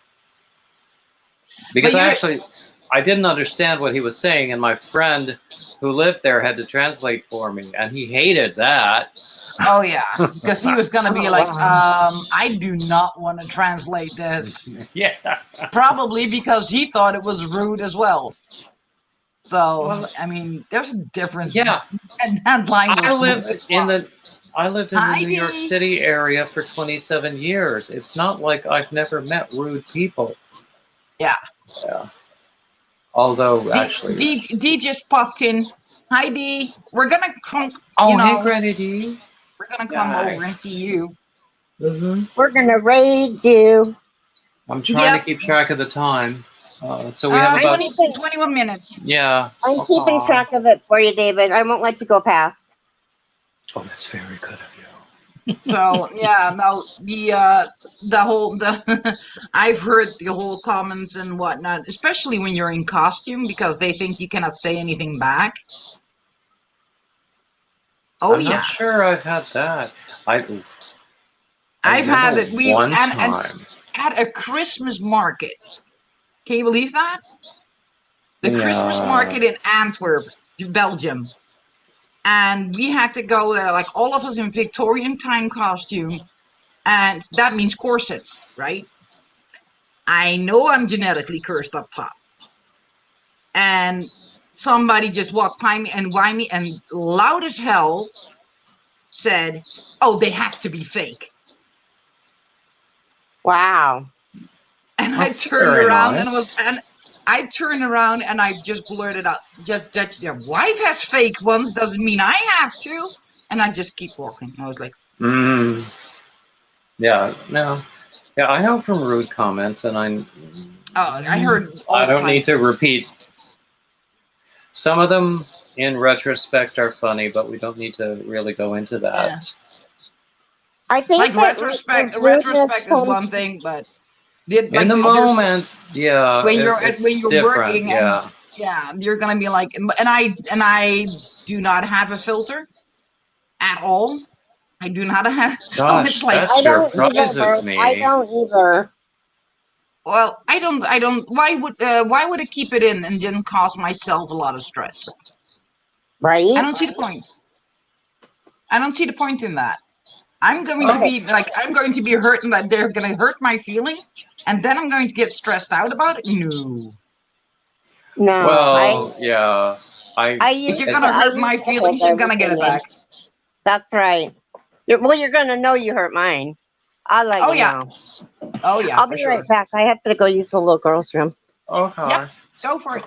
Because I didn't understand what he was saying, and my friend who lived there had to translate for me, and he hated that. Oh yeah, because he was gonna be like, I do not want to translate this. Yeah. Probably because he thought it was rude as well. So I mean, there's a difference. Yeah. And that line was I lived in the New York City area for 27 years. It's not like I've never met rude people. Yeah. Yeah. Although, actually... D just popped in. Hi, D. We're going to come... hey, Granny D. We're going to come over and see you. Mm-hmm. We're going to raid you. I'm trying to keep track of the time. So we have about... 21 minutes. Yeah. I'm keeping track of it for you, David. I won't let you go past. Oh, that's very good of you. So yeah, no, I've heard the whole comments and whatnot, especially when you're in costume, because they think you cannot say anything back. I'm not sure I've had that. I've had it. One time at a Christmas market. Can you believe that? The Christmas market in Antwerp, Belgium. And we had to go there, like all of us in Victorian time costume. And that means corsets, right? I know I'm genetically cursed up top. And somebody just walked by me and loud as hell said, oh, they have to be fake. Wow. And I turned around and I just blurted out, just your wife has fake ones doesn't mean I have to. And I just keep walking. I was like, yeah, no. Yeah, I know from rude comments, and I heard all I the don't time. need to repeat. Some of them, in retrospect, are funny, but we don't need to really go into that. Yeah. I think like retrospect is one thing, but in the moment, yeah, when you're working, yeah. And you're gonna be like, and I do not have a filter at all. I do not have. So it's like that surprises me. I don't either. Well, I don't. Why would I keep it in and then cause myself a lot of stress? Right. I don't see the point. I don't see the point in that. I'm going to be like, I'm going to be hurt and that they're going to hurt my feelings, and then I'm going to get stressed out about it. No. Well, if you're going to hurt my feelings, you're going to get it back. That's right. You're going to know you hurt mine. I'll let you know. Oh, yeah. I'll be right back. I have to go use the little girl's room. Okay. Yep. Go for it.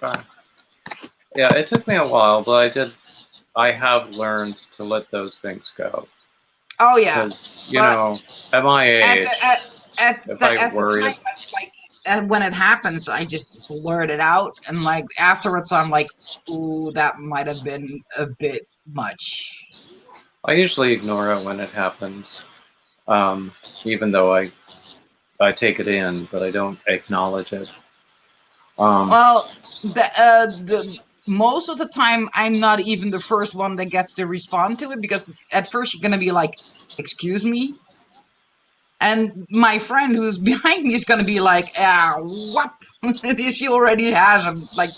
Yeah, it took me a while, but I have learned to let those things go. Oh, yeah. Because, at my age, and when it happens, I just blurt it out. And, like, afterwards, I'm like, ooh, that might have been a bit much. I usually ignore it when it happens, even though I take it in, but I don't acknowledge it. Well, most of the time, I'm not even the first one that gets to respond to it, because at first you're going to be like, excuse me? And my friend who's behind me is going to be like, what? This he already has him, like,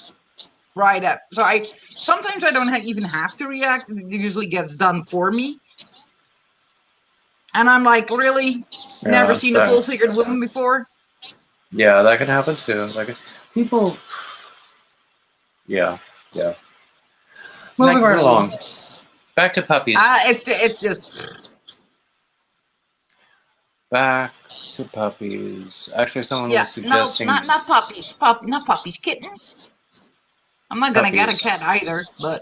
right up. So sometimes I don't even have to react. It usually gets done for me. And I'm like, really? Never seen a full-figured woman before? Yeah, that can happen too. People... Yeah. Moving right along. Back to puppies. It's just... Back to puppies. Actually, someone was suggesting... No, not puppies. Not puppies. Kittens. I'm not going to get a cat either, but...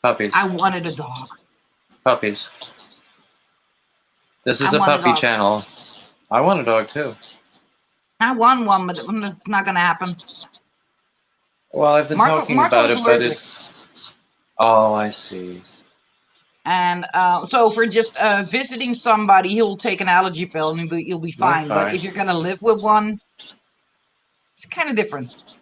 Puppies. I wanted a dog. Puppies. This is a puppy channel. I want a dog too. I want one, but it's not going to happen. Well, I've been talking about it, but it's... Oh, I see. And so for just visiting somebody, he'll take an allergy pill and you'll be fine. Okay. But if you're gonna live with one, it's kind of different.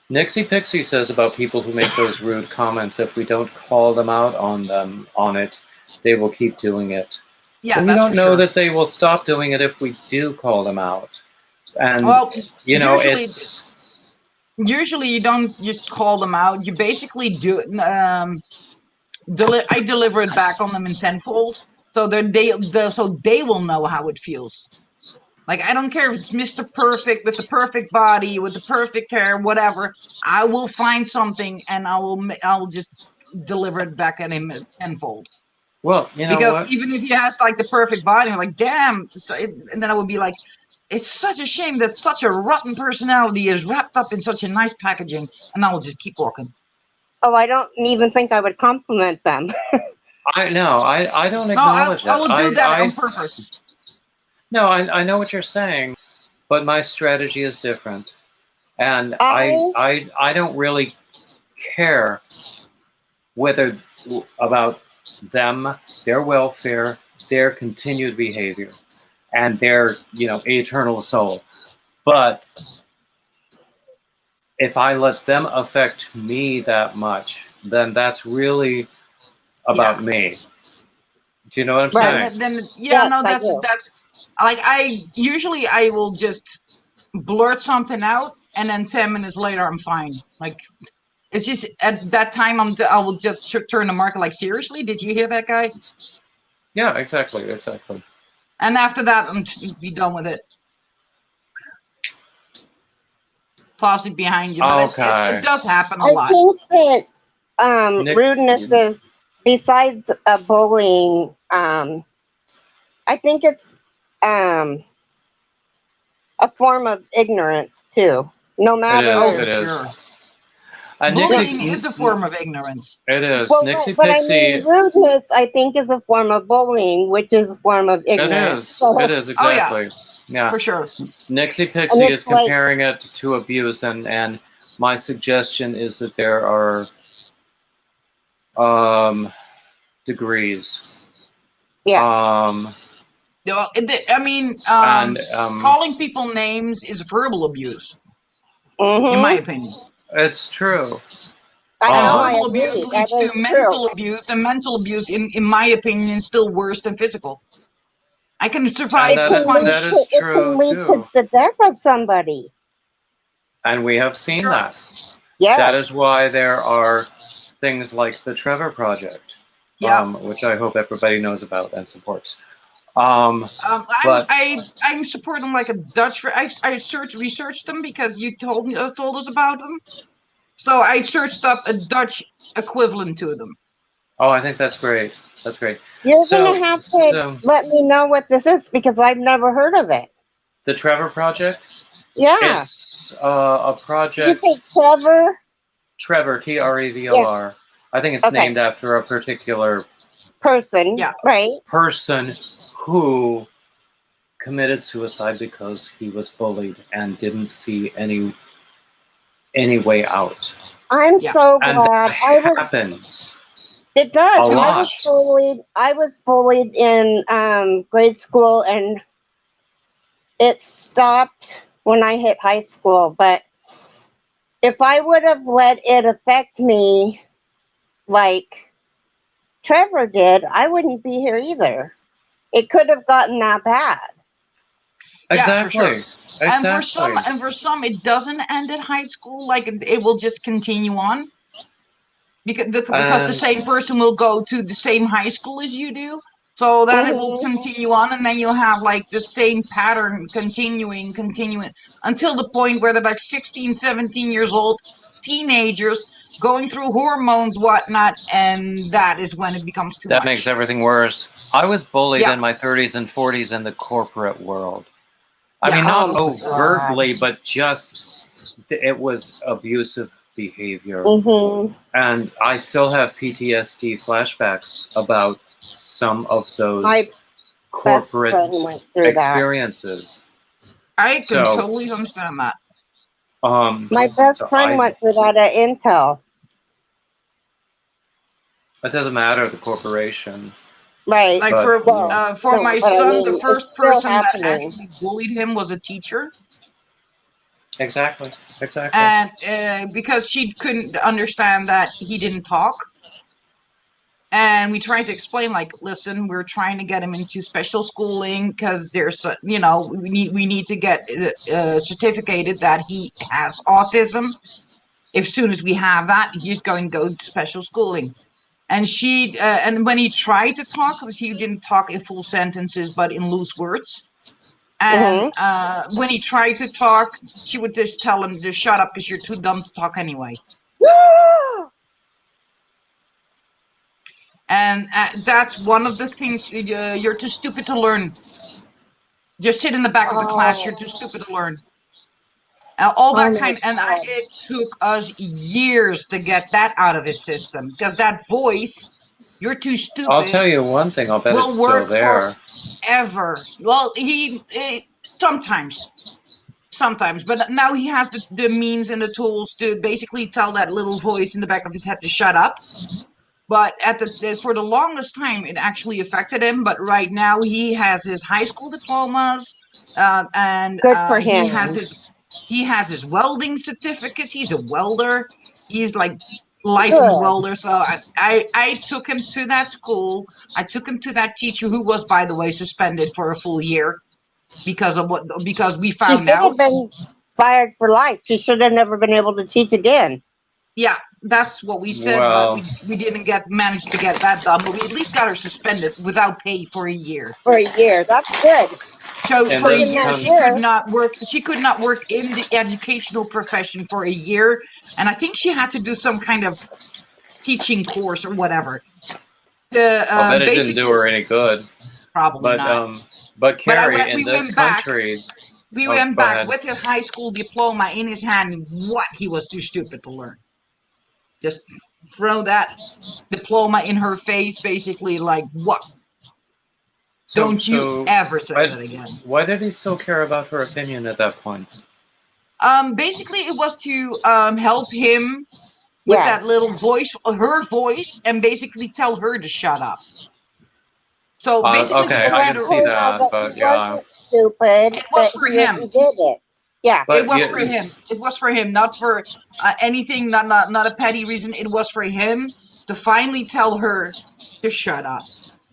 Nixie Pixie says about people who make those rude comments, if we don't call them out on it, they will keep doing it. Yeah, but we that's don't for know sure. that they will stop doing it if we do call them out. And, Well, you know, usually you don't just call them out. You basically do. I deliver it back on them in tenfold, so they will know how it feels. Like, I don't care if it's Mr. Perfect with the perfect body, with the perfect hair, whatever. I will find something and I will just deliver it back at him tenfold. well, you know Because what? even if he has like the perfect body, I'm like, damn. And then I would be like, it's such a shame that such a rotten personality is wrapped up in such a nice packaging. And I will just keep walking. Oh, I don't even think I would compliment them. I don't No, acknowledge I will that. do that on purpose. No, I know what you're saying, but my strategy is different. And I don't really care whether about them, their welfare, their continued behavior, and their, you know, eternal soul. But if I let them affect me that much, then that's really about me. Do you know what I'm saying? Then Yes, no, I do. that's like I will just blurt something out, and then 10 minutes later I'm fine. Like, it's just at that time I will just turn the market like, seriously, did you hear that guy? Yeah, exactly. And after that, I'm just be done with it. Toss it behind you. But it does happen a lot. I think that Nick, rudeness is, besides bullying, I think it's a form of ignorance too. No matter. It is. Sure. And bullying is a form of ignorance. It is. Well, Nixie but Pixie. I mean, rudeness, I think, is a form of bullying, which is a form of ignorance. It is exactly. Yeah, for sure. Nixie Pixie is comparing it to abuse, and my suggestion is that there are degrees. Yeah. I mean, calling people names is verbal abuse, in my opinion. It's true. Verbal abuse leads to mental abuse, and mental abuse, in my opinion, is still worse than physical. I can survive. That is true, it can lead to the death of somebody. And we have seen that. Yes. That is why there are things like the Trevor Project, which I hope everybody knows about and supports. I'm supporting like a Dutch. I researched them because you told us about them. So I searched up a Dutch equivalent to them. Oh, I think that's great. That's great. You're gonna have to let me know what this is, because I've never heard of it. The Trevor Project? Yeah. It's a project. You say Trevor? Trevor, Trevor. Yes. I think it's named after a particular person. Yeah. Right. Person who committed suicide because he was bullied and didn't see any way out. I'm so glad. Happens. It does. A lot. I was bullied in grade school, and it stopped when I hit high school. But if I would have let it affect me like Trevor did, I wouldn't be here either. It could have gotten that bad. Exactly. Yeah, for sure. And for some, it doesn't end at high school. Like, it will just continue on. Because the same person will go to the same high school as you do. So then it will continue on, and then you'll have like the same pattern continuing until the point where they're like 16, 17 years old, teenagers going through hormones, whatnot, and that is when it becomes too much. That makes everything worse. I was bullied in my 30s and 40s in the corporate world. I mean, not overtly, but just it was abusive behavior. And I still have PTSD flashbacks about some of those corporate experiences. I can totally understand that. My best friend went through that at Intel. It doesn't matter the corporation. Right. Like But, for No, my but I son, mean, the it's first still person that happening. actually bullied him was a teacher. Exactly. And because she couldn't understand that he didn't talk. And we tried to explain, like, listen, we're trying to get him into special schooling because there's, we need to get certificated that he has autism. As soon as we have that, he's going to go to special schooling. And and when he tried to talk, because he didn't talk in full sentences, but in loose words. And when he tried to talk, she would just tell him to shut up because you're too dumb to talk anyway. And that's one of the things, you're too stupid to learn. Just sit in the back of the class, you're too stupid to learn. All that it took us years to get that out of his system. Because that voice, you're too stupid. I'll tell you one thing, I'll bet it's still there. Forever. Well, he sometimes, but now he has the means and the tools to basically tell that little voice in the back of his head to shut up. But for the longest time, it actually affected him. But right now, he has his high school diplomas, and Good for him. he has his welding certificates. He's a welder. He's like licensed welder. So I took him to that school. I took him to that teacher who was, by the way, suspended for a full year because we found out. She should have been fired for life. She should have never been able to teach again. Yeah, that's what we said, but we didn't manage to get that done. But we at least got her suspended without pay for a year. For a year, that's good. So for a year, she could not work. She could not work in the educational profession for a year, and I think she had to do some kind of teaching course or whatever. I bet it didn't do her any good. Probably not. But Carrie, in this country, we went back with his high school diploma in his hand. What he was too stupid to learn. Just throw that diploma in her face, basically, like, what? Don't you ever say that again. Why did he still care about her opinion at that point? Basically, it was to help him with that little voice, her voice, and basically tell her to shut up. So basically, okay, I can see that, but yeah. It wasn't stupid. It was for him. He did it. Yeah, but it was for him. It was for him, not for anything, not a petty reason. It was for him to finally tell her to shut up.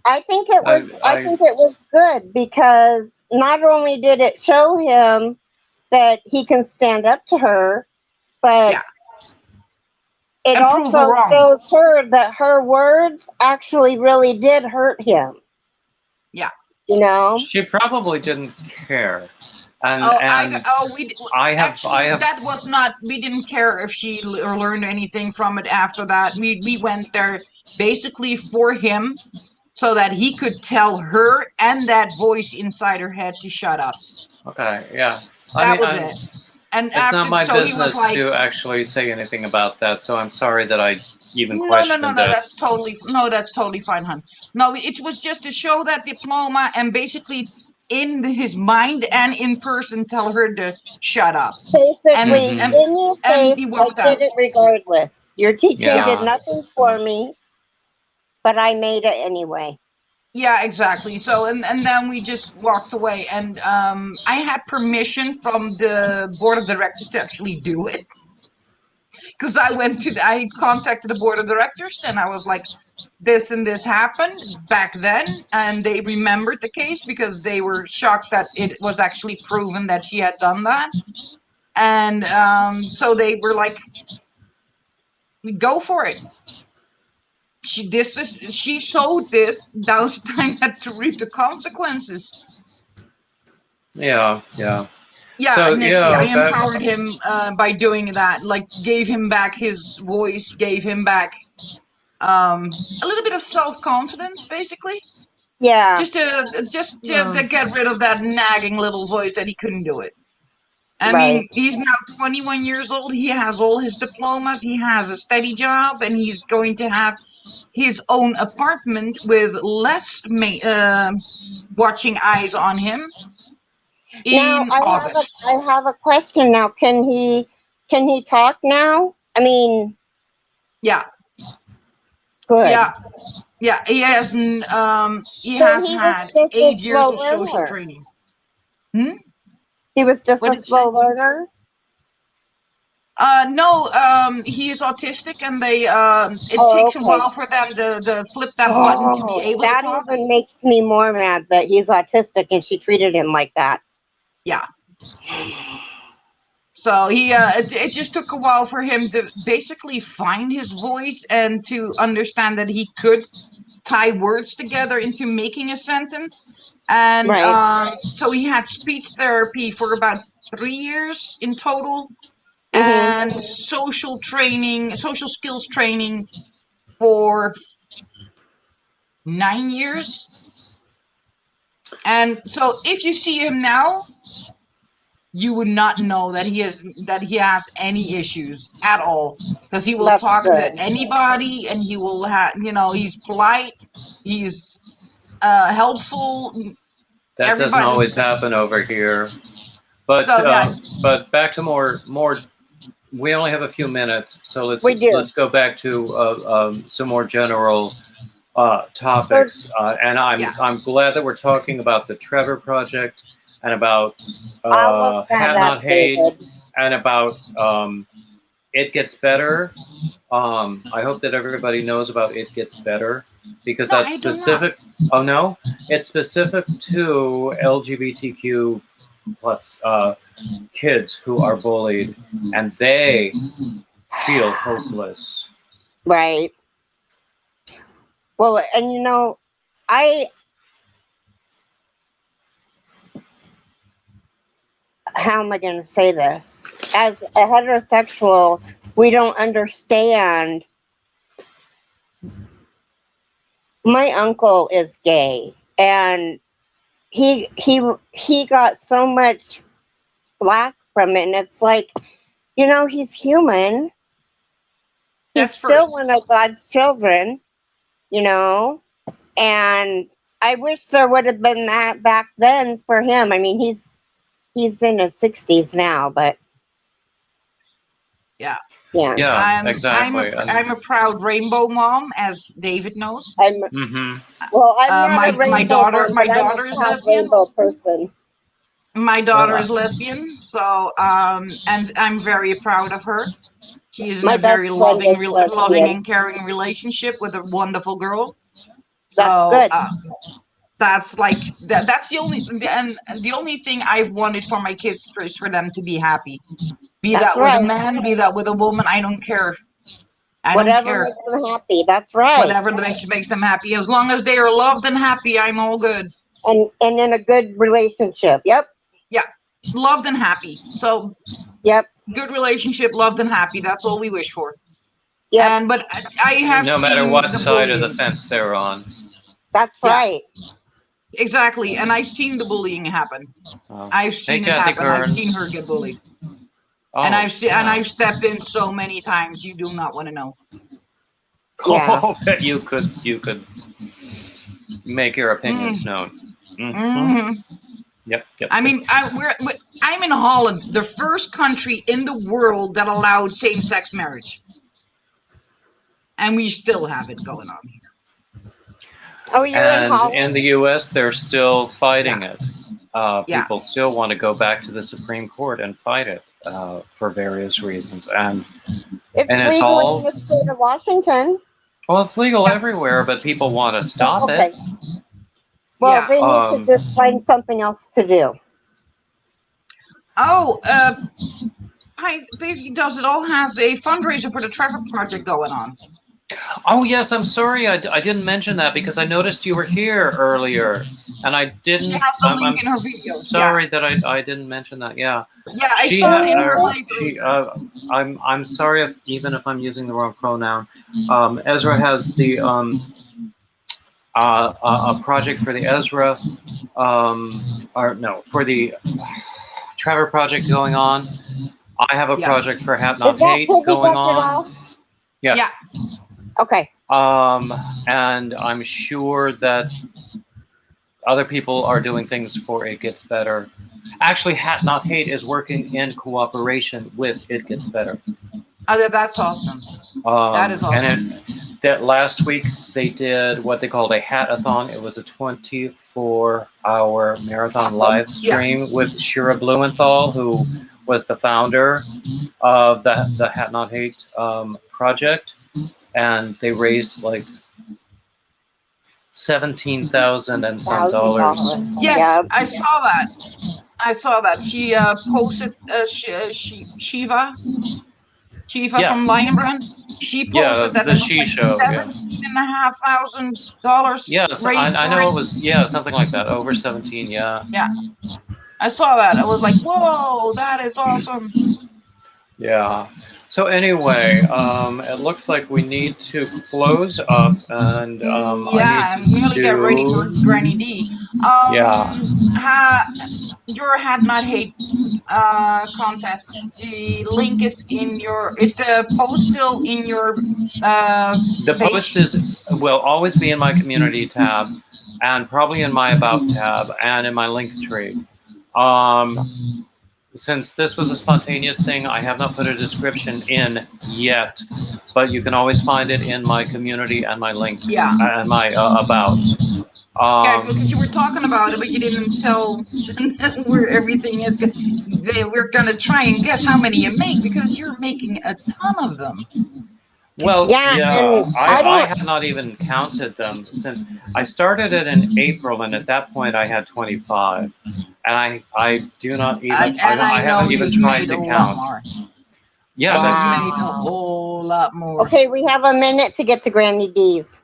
I think it was. I think it was good because not only did it show him that he can stand up to her, but it also shows her that her words actually really did hurt him. Yeah, you know, she probably didn't care. And that was not. We didn't care if she learned anything from it after that. We went there basically for him, so that he could tell her and that voice inside her head to shut up. Okay, yeah. That was it. And it's not my business to actually say anything about that, so I'm sorry that I even questioned it. No, that's totally fine, hon. No, it was just to show that diploma and basically in his mind and in person tell her to shut up. Basically, in your face, I did it regardless. Your teacher did nothing for me, but I made it anyway. Yeah, exactly. So, and then we just walked away, and I had permission from the board of directors to actually do it. Because I contacted the board of directors, and I was like, this and this happened back then, and they remembered the case because they were shocked that it was actually proven that she had done that. And so they were like, go for it. She showed this. Now it's time to reap the consequences. Yeah. Yeah, so, I empowered him by doing that. Like, gave him back his voice, gave him back a little bit of self-confidence, basically. Yeah. Just to get rid of that nagging little voice that he couldn't do it. I mean, he's now 21 years old. He has all his diplomas. He has a steady job, and he's going to have his own apartment with less watching eyes on him. Now, I have a question now. Can he talk now? I mean, yeah. Good. Yeah. He has he So has he had was just 8 a years slow of social learner. training. He was just What a did you say? slow learner. No, he is autistic, and they it Oh, takes a okay. while for them to flip that button to be Oh, able to that talk. even makes me more mad that he's autistic and she treated him like that. Yeah. So it just took a while for him to basically find his voice and to understand that he could tie words together into making a sentence. And Right. so he had speech therapy for about 3 years in total, Mm-hmm. and social skills training for 9 years. And so if you see him now, you would not know that he has any issues at all, because he will That's talk good. to anybody, and he will have, he's polite, he's helpful. That doesn't Everybody. always happen over here. But So, yeah. but back to more. We only have a few minutes, so let's go back to some more general topics. And I'm glad that we're talking about the Trevor Project and about Hat Not Hate, David. and about It Gets Better. I hope that everybody knows about It Gets Better, because that's specific. Oh no, it's specific to LGBTQ plus kids who are bullied, and they feel hopeless. Right. Well, and how am I going to say this? As a heterosexual, we don't understand. My uncle is gay, and he got so much flack from it, and it's like, he's human. He's still one of God's children, and I wish there would have been that back then for him. I mean, he's in his 60s now, but yeah, exactly. I'm a proud rainbow mom, as David knows. I'm not a rainbow my daughter is lesbian. Rainbow person. My daughter is lesbian, so and I'm very proud of her. She is in a very loving and caring relationship with a wonderful girl. So that's that's the only thing I've wanted for my kids is for them to be happy. Be that with a man, be that with a woman, I don't care. Whatever makes them happy, that's right. Whatever makes them happy. As long as they are loved and happy, I'm all good. And in a good relationship. Yep. Yeah. Loved and happy. So good relationship, loved and happy. That's all we wish for. Yeah. But I have no matter what side of the fence they're on. That's right. Exactly. And I've seen the bullying happen. I've seen it happen. I've seen her get bullied. And I've stepped in so many times, you do not want to know. Yeah. Oh, that you could make your opinions known. Yep. I mean, I'm in Holland, the first country in the world that allowed same-sex marriage, and we still have it going on here. Oh, you're in Holland? And in the U.S., they're still fighting it. People still want to go back to the Supreme Court and fight it for various reasons, and it's legal all in the state of Washington. Well, it's legal everywhere, but people want to stop it. Well, they need to just find something else to do. Baby Does It All has a fundraiser for the Trevor Project going on. Oh, yes, I'm sorry. I didn't mention that because I noticed you were here earlier, and I didn't. She has the link in her video. Sorry that I didn't mention that. Yeah. Yeah, I saw it in her life. I'm sorry even if I'm using the wrong pronoun. Ezra has the a project for the Ezra, for the Trevor Project going on. I have a project for Hat Not Hate going on. Yeah. Okay. And I'm sure that other people are doing things for It Gets Better. Actually, Hat Not Hate is working in cooperation with It Gets Better. Oh, that's awesome. That is awesome. And that last week they did what they called a hat-a-thon. It was a 24-hour marathon live stream with Shira Blumenthal, who was the founder of the Hat Not Hate project, and they raised like $17,000 and some dollars. Yes, I saw that. I saw that. She posted Shiva from Lionbrand. She posted that the She Show. $17,500. Yes, I know it was something like that, over 17. Yeah. I saw that. I was like, whoa, that is awesome. Yeah. So anyway, it looks like we need to close up, and I need to really get ready for Granny D. Your Hat Not Hate contest. The link is in your. Is the post still in your? The post will always be in my community tab, and probably in my about tab, and in my link tree. Since this was a spontaneous thing, I have not put a description in yet, but you can always find it in my community and my link and my about. Because you were talking about it, but you didn't tell where everything is. We're going to try and guess how many you make, because you're making a ton of them. Well, I have not even counted them since I started it in April, and at that point I had 25, and I do not even I haven't even tried to count. Yeah, that's made a whole lot more. Okay, we have a minute to get to Granny D's.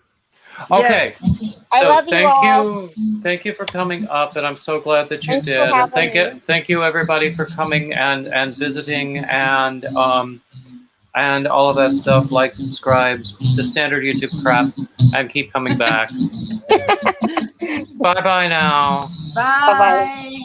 Okay, yes. I love you all. Thank you for coming up, and I'm so glad that you did. And thank you everybody for coming and visiting and all of that stuff. Like, subscribe, the standard YouTube crap, and keep coming back. Bye-bye now. Bye.